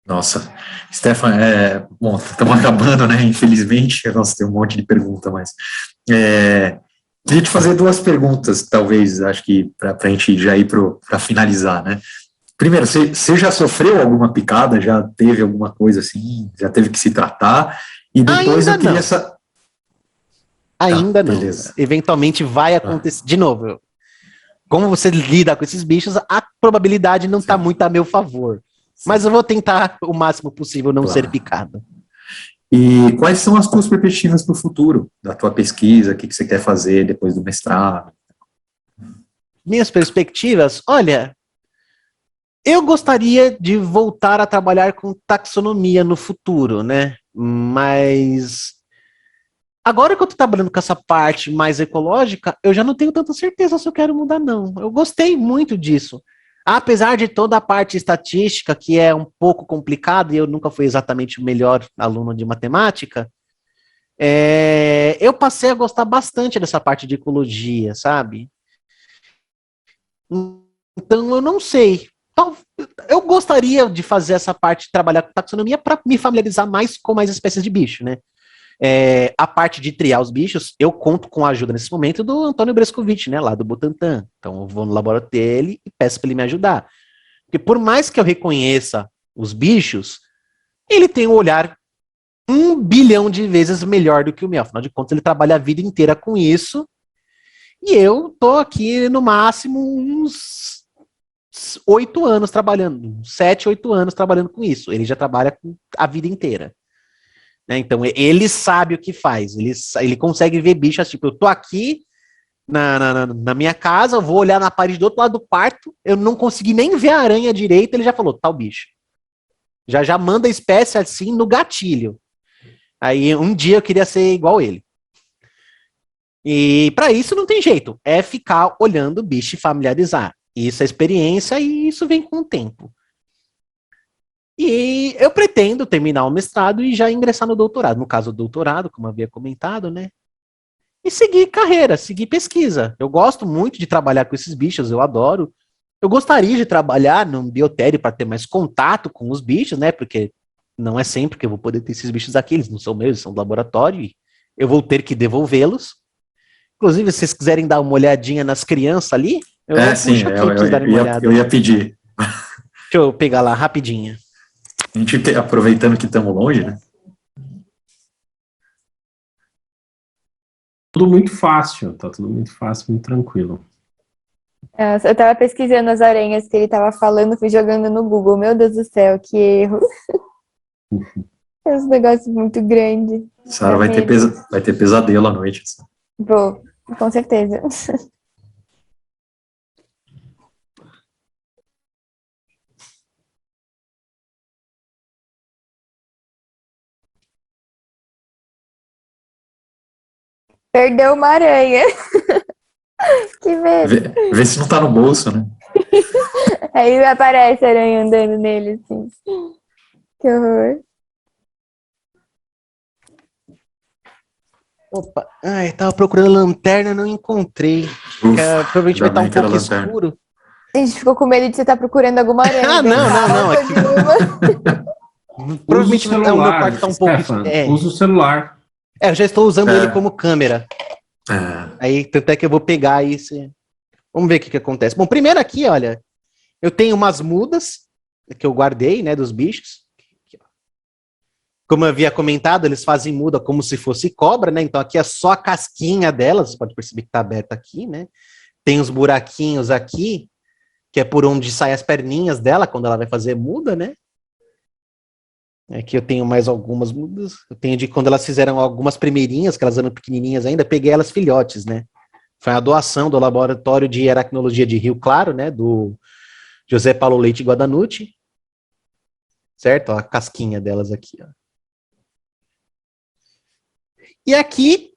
Nossa, Stefan, bom, estamos acabando, né? Infelizmente, nossa, tem um monte de pergunta, mas queria te fazer 2 perguntas, talvez, acho que para a gente já ir para finalizar, né? Primeiro, você já sofreu alguma picada? Já teve alguma coisa assim? Já teve que se tratar? E depois Ainda eu queria Ainda não. Beleza. Eventualmente vai acontecer. De novo, como você lida com esses bichos, a probabilidade não está muito a meu favor. Mas eu vou tentar o máximo possível não ser picado. E quais são as tuas perspectivas para o futuro da tua pesquisa? O que você quer fazer depois do mestrado? Minhas perspectivas? Olha, eu gostaria de voltar a trabalhar com taxonomia no futuro, né? Mas agora que eu estou trabalhando com essa parte mais ecológica, eu já não tenho tanta certeza se eu quero mudar, não. Eu gostei muito disso. Apesar de toda a parte estatística, que é um pouco complicada, e eu nunca fui exatamente o melhor aluno de matemática, eu passei a gostar bastante dessa parte de ecologia, sabe? Então, eu não sei. Eu gostaria de fazer essa parte de trabalhar com taxonomia para me familiarizar mais com mais espécies de bicho, né? A parte de triar os bichos, eu conto com a ajuda nesse momento do Antônio Brescovitch, né, lá do Butantan. Então eu vou no laboratório dele e peço para ele me ajudar. Porque por mais que eu reconheça os bichos, ele tem um olhar 1 bilhão de vezes melhor do que o meu. Afinal de contas, ele trabalha a vida inteira com isso. E eu tô aqui no máximo uns 8 anos trabalhando, 7, 8 anos trabalhando com isso. Ele já trabalha a vida inteira. Então, ele sabe o que faz, ele consegue ver bichos, tipo, eu tô aqui na minha casa, eu vou olhar na parede do outro lado do quarto, eu não consegui nem ver a aranha direito, ele já falou, tal bicho. Já manda a espécie assim no gatilho. Aí, um dia eu queria ser igual ele. E para isso não tem jeito, é ficar olhando o bicho e familiarizar. Isso é experiência e isso vem com o tempo. E eu pretendo terminar o mestrado e já ingressar no doutorado. No caso, o doutorado, como eu havia comentado, né? E seguir carreira, seguir pesquisa. Eu gosto muito de trabalhar com esses bichos, eu adoro. Eu gostaria de trabalhar num biotério para ter mais contato com os bichos, né? Porque não é sempre que eu vou poder ter esses bichos aqui, eles não são meus, são do laboratório, e eu vou ter que devolvê-los. Inclusive, se vocês quiserem dar uma olhadinha nas crianças ali, eu sim, puxo aqui pra vocês darem uma olhada. eu ia pedir. Deixa eu pegar lá rapidinho. A gente, aproveitando que estamos longe, né? Tudo muito fácil, tá tudo muito fácil, muito tranquilo. Eu tava pesquisando as aranhas que ele tava falando, fui jogando no Google. Meu Deus do céu, que erro. É um negócio muito grande. Sara vai ter pesadelo à noite. Vou, com certeza. Perdeu uma aranha. Que medo. Vê se não tá no bolso, né? Aí aparece a aranha andando nele, assim. Que horror. Opa, ai, tava procurando lanterna, não encontrei. Provavelmente vai estar um pouco escuro. A gente ficou com medo de você estar procurando alguma aranha. Ah, não. Aqui... Provavelmente o meu quarto tá um pouco... Usa o celular. Eu já estou usando ele como câmera. Aí, tanto é que eu vou pegar isso. Vamos ver o que acontece. Bom, primeiro aqui, olha, eu tenho umas mudas que eu guardei, né, dos bichos. Como eu havia comentado, eles fazem muda como se fosse cobra, né? Então aqui é só a casquinha delas, você pode perceber que tá aberta aqui, né? Tem uns buraquinhos aqui, que é por onde saem as perninhas dela quando ela vai fazer muda, né? Aqui eu tenho mais algumas mudas. Eu tenho de quando elas fizeram algumas primeirinhas, que elas eram pequenininhas ainda, peguei elas filhotes, né? Foi a doação do Laboratório de Aracnologia de Rio Claro, né? Do José Paulo Leite Guadanucci. Certo? Ó, a casquinha delas aqui, ó. E aqui,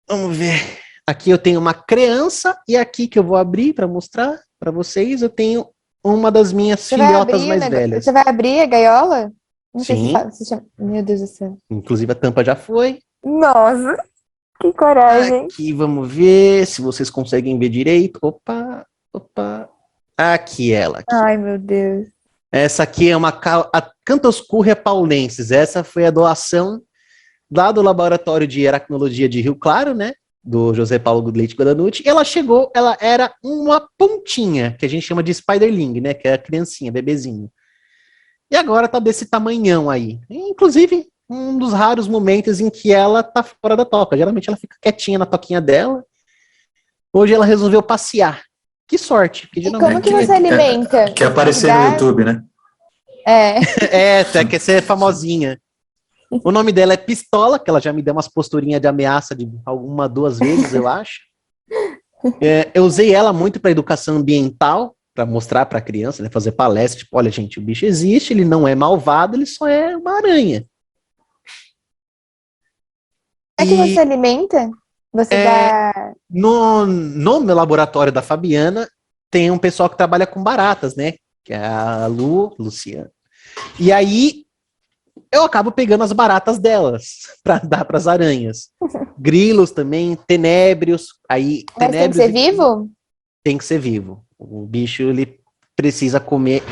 vamos ver, aqui eu tenho uma criança, e aqui que eu vou abrir para mostrar para vocês, eu tenho uma das minhas filhotas mais velhas. Você vai abrir a gaiola? Não sei Sim. se chama. Meu Deus do céu. Inclusive a tampa já foi. Nossa, que coragem. Aqui, vamos ver se vocês conseguem ver direito. Opa. Aqui ela. Aqui. Ai, meu Deus. Essa aqui é a Cantoscurria paulensis. Essa foi a doação lá do Laboratório de Aracnologia de Rio Claro, né? Do José Paulo Leite Guadanucci. Ela chegou, ela era uma pontinha, que a gente chama de spiderling, né? Que é a criancinha, bebezinho. E agora tá desse tamanhão aí. Inclusive, um dos raros momentos em que ela tá fora da toca. Geralmente ela fica quietinha na toquinha dela. Hoje ela resolveu passear. Que sorte. Porque geralmente... E como que você alimenta? Quer aparecer no YouTube, né? Quer ser famosinha. O nome dela é Pistola, que ela já me deu umas posturinhas de ameaça de duas vezes, eu acho. Eu usei ela muito para educação ambiental, para mostrar para a criança, né, fazer palestra, tipo, olha, gente, o bicho existe, ele não é malvado, ele só é uma aranha. Como é que você alimenta? Você dá... No meu laboratório da Fabiana, tem um pessoal que trabalha com baratas, né? Que é a Luciana. E aí, eu acabo pegando as baratas delas para dar para as aranhas. Grilos também, tenébrios. Aí, mas tenébrios tem que ser vivo? Tem que ser vivo. O bicho, ele precisa comer...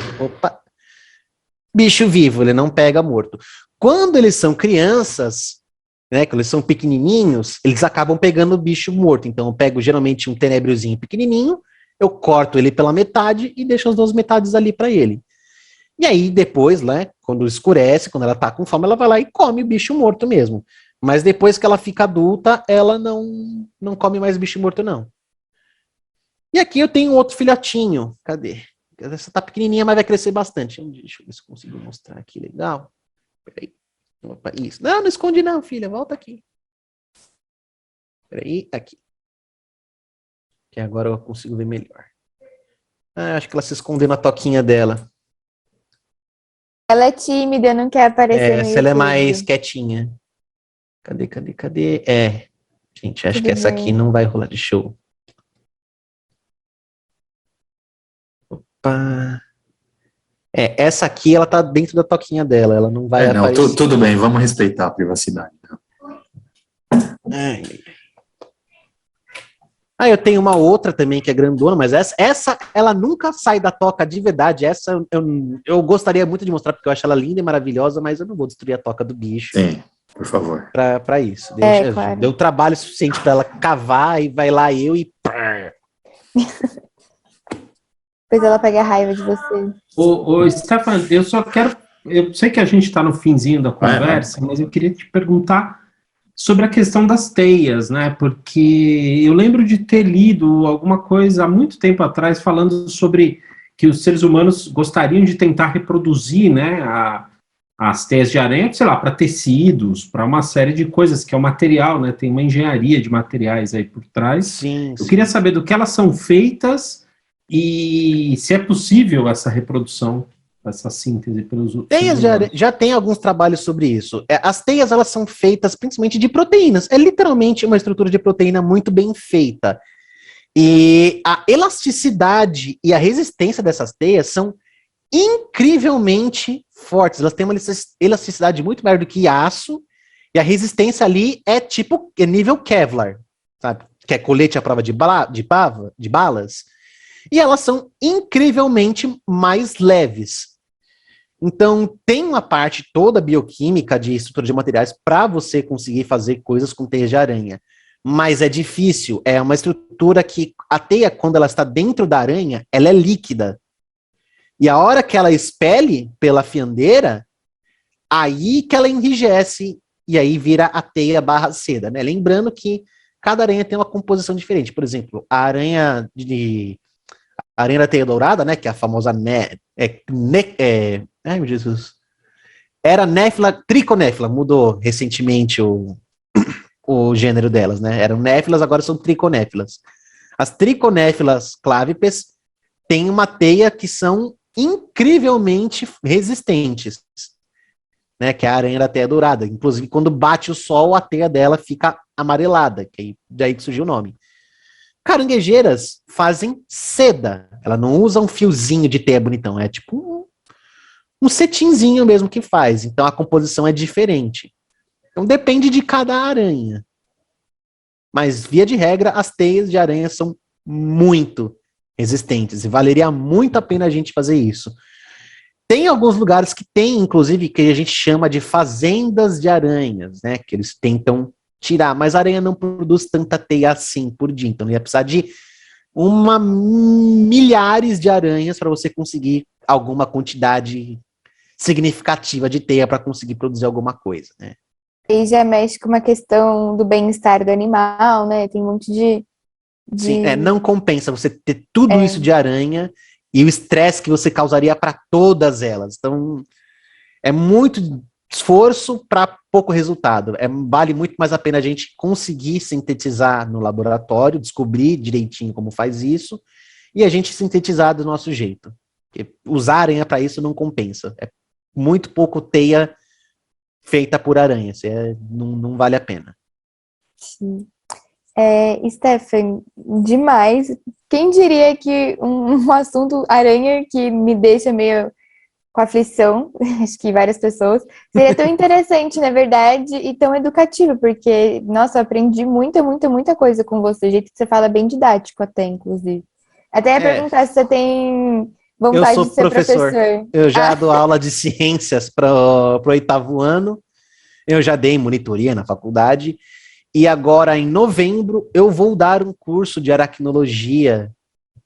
Bicho vivo, ele não pega morto. Quando eles são crianças, né, quando eles são pequenininhos, eles acabam pegando o bicho morto. Então, eu pego geralmente um tenébriozinho pequenininho, eu corto ele pela metade e deixo as duas metades ali para ele. E aí, depois, né, quando escurece, quando ela tá com fome, ela vai lá e come o bicho morto mesmo. Mas depois que ela fica adulta, ela não come mais bicho morto, não. E aqui eu tenho outro filhotinho. Cadê? Essa tá pequenininha, mas vai crescer bastante. Deixa eu ver se eu consigo mostrar aqui legal. Peraí. Opa, isso. Não esconde não, filha. Volta aqui. Peraí, aqui. Que agora eu consigo ver melhor. Acho que ela se escondeu na toquinha dela. Ela é tímida, não quer aparecer no YouTube. Ela é mais quietinha. Cadê? Gente, acho que essa aqui não vai rolar de show. Opa. Essa aqui, ela tá dentro da toquinha dela, ela não vai aparecer. Tudo bem, vamos respeitar a privacidade. Eu tenho uma outra também que é grandona, mas essa ela nunca sai da toca de verdade. Essa eu gostaria muito de mostrar, porque eu acho ela linda e maravilhosa, mas eu não vou destruir a toca do bicho. Sim, por favor. Pra isso. Claro. Deu trabalho suficiente pra ela cavar e vai lá eu e... Depois ela pega raiva de você. Ô, Stefan, eu só quero... Eu sei que a gente está no finzinho da conversa, mas eu queria te perguntar sobre a questão das teias, né? Porque eu lembro de ter lido alguma coisa há muito tempo atrás falando sobre que os seres humanos gostariam de tentar reproduzir, né, as teias de aranha, sei lá, para tecidos, para uma série de coisas, que é o material, né? Tem uma engenharia de materiais aí por trás. Sim. Eu queria saber do que elas são feitas e se é possível essa reprodução, essa síntese pelos outros. Teias já tem alguns trabalhos sobre isso. As teias, elas são feitas principalmente de proteínas. É literalmente uma estrutura de proteína muito bem feita. E a elasticidade e a resistência dessas teias são incrivelmente fortes. Elas têm uma elasticidade muito maior do que aço, e a resistência ali é nível Kevlar, sabe? Que é colete à prova de balas. E elas são incrivelmente mais leves. Então, tem uma parte toda bioquímica de estrutura de materiais para você conseguir fazer coisas com teia de aranha. Mas é difícil. É uma estrutura que a teia, quando ela está dentro da aranha, ela é líquida. E a hora que ela expele pela fiandeira, aí que ela enrijece e aí vira a teia barra seda, né? Lembrando que cada aranha tem uma composição diferente. Por exemplo, a aranha da teia dourada, né, que é a famosa ai, meu Jesus. Era triconéfila, mudou recentemente o gênero delas, né? Eram néfilas, agora são triconéfilas. As triconéfilas clávipes têm uma teia que são incrivelmente resistentes, né? Que é a aranha da teia dourada. Inclusive, quando bate o sol, a teia dela fica amarelada, que daí que surgiu o nome. Caranguejeiras fazem seda. Ela não usa um fiozinho de teia bonitão, é tipo um cetinzinho mesmo que faz. Então a composição é diferente. Então depende de cada aranha. Mas, via de regra, as teias de aranha são muito resistentes. E valeria muito a pena a gente fazer isso. Tem alguns lugares que tem, inclusive, que a gente chama de fazendas de aranhas, né? Que eles tentam tirar, mas a aranha não produz tanta teia assim por dia, então ia precisar de milhares de aranhas para você conseguir alguma quantidade significativa de teia para conseguir produzir alguma coisa, né? E já mexe com uma questão do bem-estar do animal, né? Tem um monte de... Sim, não compensa você ter tudo isso de aranha e o estresse que você causaria para todas elas. Então, é muito esforço para pouco resultado. Vale muito mais a pena a gente conseguir sintetizar no laboratório, descobrir direitinho como faz isso, e a gente sintetizar do nosso jeito. Porque usar aranha para isso não compensa. É muito pouco teia feita por aranha. Não vale a pena. Sim. Stefan, demais. Quem diria que um assunto aranha que me deixa meio com aflição, acho que várias pessoas, seria tão interessante, na verdade, e tão educativo, porque, nossa, eu aprendi muita coisa com você, o jeito que você fala é bem didático até, inclusive. Até ia perguntar se você tem vontade de ser professor. Eu já dou aula de ciências para o 8º ano, eu já dei monitoria na faculdade, e agora, em novembro, eu vou dar um curso de aracnologia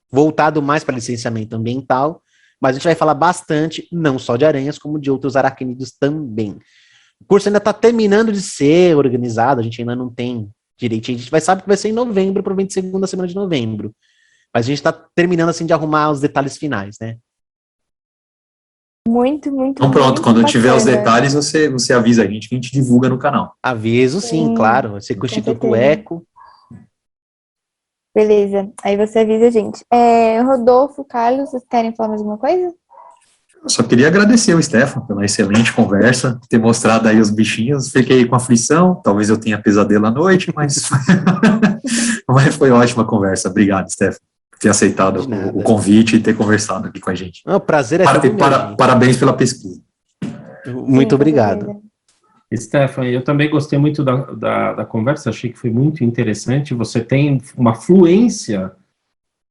voltado mais para licenciamento ambiental, mas a gente vai falar bastante, não só de aranhas, como de outros aracnídeos também. O curso ainda está terminando de ser organizado, a gente ainda não tem direitinho, a gente sabe que vai ser em novembro, provavelmente segunda semana de novembro. Mas a gente está terminando, assim, de arrumar os detalhes finais, né? Muito então pronto, quando tiver os detalhes, você avisa a gente que a gente divulga no canal. Aviso, sim, claro. Você com o Instituto Eco. Beleza, aí você avisa a gente. Rodolfo, Carlos, vocês querem falar mais alguma coisa? Eu só queria agradecer ao Stefan pela excelente conversa, ter mostrado aí os bichinhos. Fiquei com aflição, talvez eu tenha pesadelo à noite, mas foi ótima conversa. Obrigado, Stefan. ter aceitado o convite e ter conversado aqui com a gente. O prazer é todo meu, parabéns pela pesquisa. Muito obrigado. Stephanie, eu também gostei muito da conversa, achei que foi muito interessante. Você tem uma fluência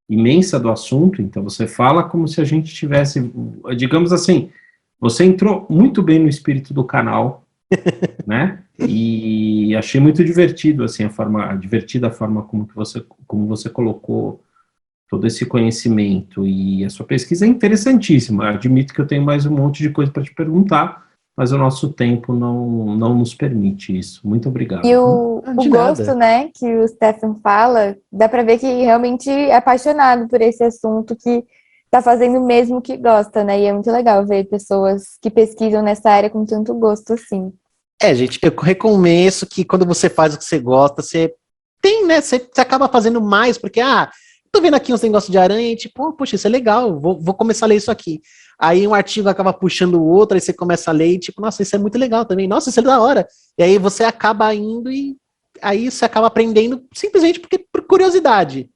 imensa do assunto, então você fala como se a gente tivesse, digamos assim, você entrou muito bem no espírito do canal, né? E achei muito divertido, assim, divertida a forma como você colocou todo esse conhecimento, e a sua pesquisa é interessantíssima. Admito que eu tenho mais um monte de coisa para te perguntar, mas o nosso tempo não nos permite isso. Muito obrigado. E o gosto, né, que o Stefan fala, dá para ver que realmente é apaixonado por esse assunto, que tá fazendo o mesmo que gosta, né? E é muito legal ver pessoas que pesquisam nessa área com tanto gosto assim. Gente, eu recomeço que quando você faz o que você gosta, você tem, né? Você acaba fazendo mais, porque, tô vendo aqui uns negócios de aranha e tipo, poxa, isso é legal, vou começar a ler isso aqui. Aí um artigo acaba puxando o outro, aí você começa a ler e tipo, nossa, isso é muito legal também, nossa, isso é da hora. E aí você acaba indo e aí você acaba aprendendo simplesmente por curiosidade.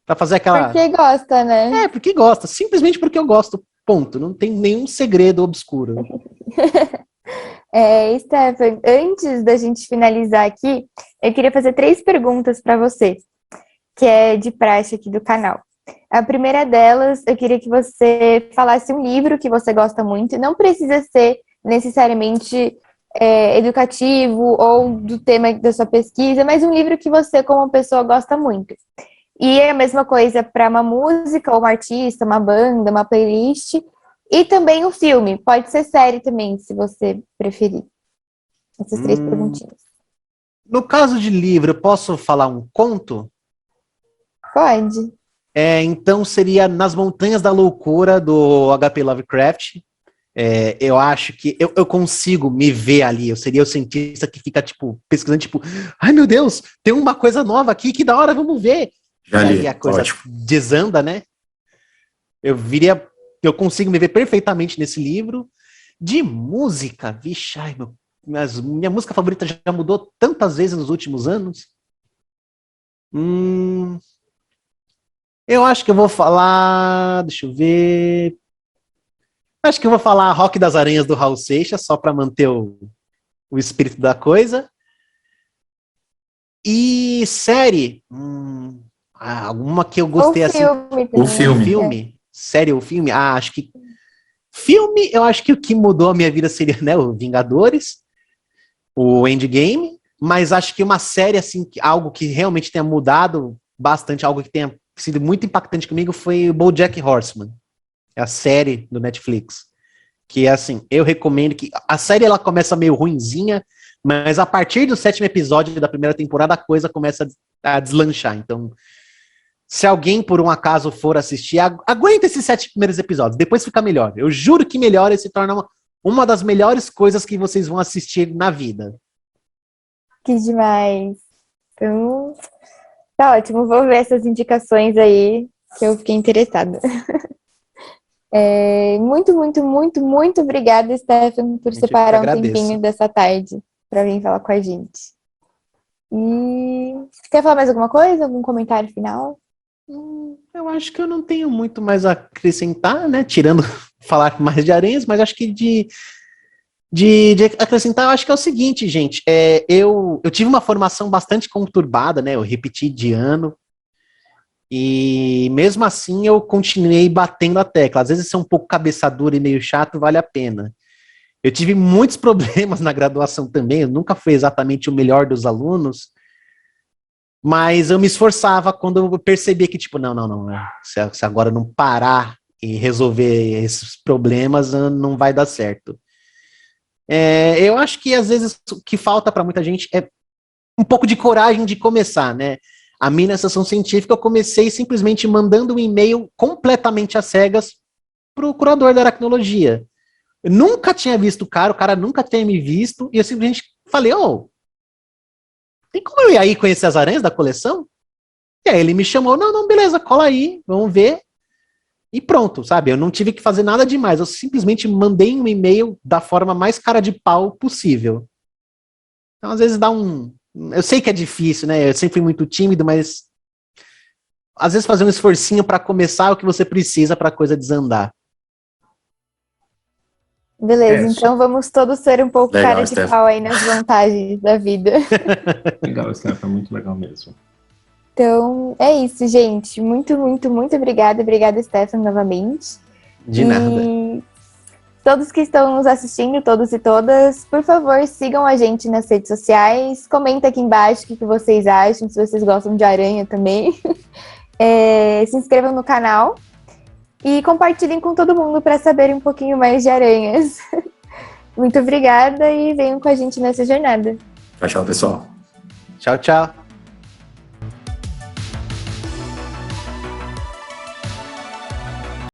Pra fazer aquela... Porque gosta, né? Porque gosta, simplesmente porque eu gosto, ponto. Não tem nenhum segredo obscuro. Stefan, antes da gente finalizar aqui, eu queria fazer 3 perguntas para você, que é de praxe aqui do canal. A primeira delas, eu queria que você falasse um livro que você gosta muito, não precisa ser necessariamente educativo ou do tema da sua pesquisa, mas um livro que você, como pessoa, gosta muito. E é a mesma coisa para uma música, ou um artista, uma banda, uma playlist, e também um filme. Pode ser série também, se você preferir. Essas 3 perguntinhas. No caso de livro, eu posso falar um conto? Pode. Então seria Nas Montanhas da Loucura, do H.P. Lovecraft. Eu acho que eu consigo me ver ali. Eu seria o cientista que fica, tipo, pesquisando, tipo, ai meu Deus, tem uma coisa nova aqui, que da hora, vamos ver. Já li, aí a coisa ótimo. desanda, né? Eu consigo me ver perfeitamente nesse livro. De música, vixe, minha música favorita já mudou tantas vezes nos últimos anos. Eu acho que eu vou falar, deixa eu ver. Acho que eu vou falar Rock das Aranhas do Raul Seixas, só para manter o espírito da coisa. E série, alguma que eu gostei assim. O filme. Série ou filme? Acho que filme, eu acho que o que mudou a minha vida seria, né, o Vingadores, o Endgame, mas acho que uma série assim, algo que realmente tenha mudado bastante, algo que tenha sido muito impactante comigo foi o BoJack Horseman, a série do Netflix, que assim, eu recomendo que a série ela começa meio ruinzinha, mas a partir do 7º episódio da primeira temporada a coisa começa a deslanchar. Então, se alguém por um acaso for assistir, aguenta esses 7 primeiros episódios, depois fica melhor. Eu juro que melhora e se torna uma das melhores coisas que vocês vão assistir na vida. Que demais. Então, tá ótimo, vou ver essas indicações aí, que eu fiquei interessada. Muito, muito, muito, muito obrigada, Stefan, por separar um tempinho dessa tarde para vir falar com a gente. E quer falar mais alguma coisa? Algum comentário final? Eu acho que eu não tenho muito mais a acrescentar, né? Tirando falar mais de aranhas, mas acho que de acrescentar, eu acho que é o seguinte, gente. Eu tive uma formação bastante conturbada, né? Eu repeti de ano. E mesmo assim eu continuei batendo a tecla. Às vezes ser um pouco cabeça dura e meio chato vale a pena. Eu tive muitos problemas na graduação também, eu nunca fui exatamente o melhor dos alunos, mas eu me esforçava quando eu percebia que, tipo, não, se agora não parar e resolver esses problemas, não vai dar certo. Eu acho que às vezes o que falta para muita gente é um pouco de coragem de começar, né? A minha iniciação científica, eu comecei simplesmente mandando um e-mail completamente às cegas para o curador da aracnologia. Eu nunca tinha visto o cara nunca tinha me visto, e eu simplesmente falei, tem como eu ir aí conhecer as aranhas da coleção? E aí ele me chamou, não, beleza, cola aí, vamos ver. E pronto, sabe? Eu não tive que fazer nada demais, eu simplesmente mandei um e-mail da forma mais cara de pau possível. Então, às vezes dá eu sei que é difícil, né? Eu sempre fui muito tímido, mas às vezes fazer um esforcinho para começar o que você precisa para a coisa desandar. Beleza, então vamos todos ser um pouco Legal, cara de Steph. pau aí nas vantagens da vida. Legal, Steph, é muito legal mesmo. Então, é isso, gente. Muito, muito, muito obrigada. Obrigada, Stefan, novamente. De nada. Todos que estão nos assistindo, todos e todas, por favor, sigam a gente nas redes sociais. Comenta aqui embaixo o que vocês acham, se vocês gostam de aranha também. Se inscrevam no canal e compartilhem com todo mundo para saberem um pouquinho mais de aranhas. Muito obrigada e venham com a gente nessa jornada. Tchau, pessoal. Tchau, tchau.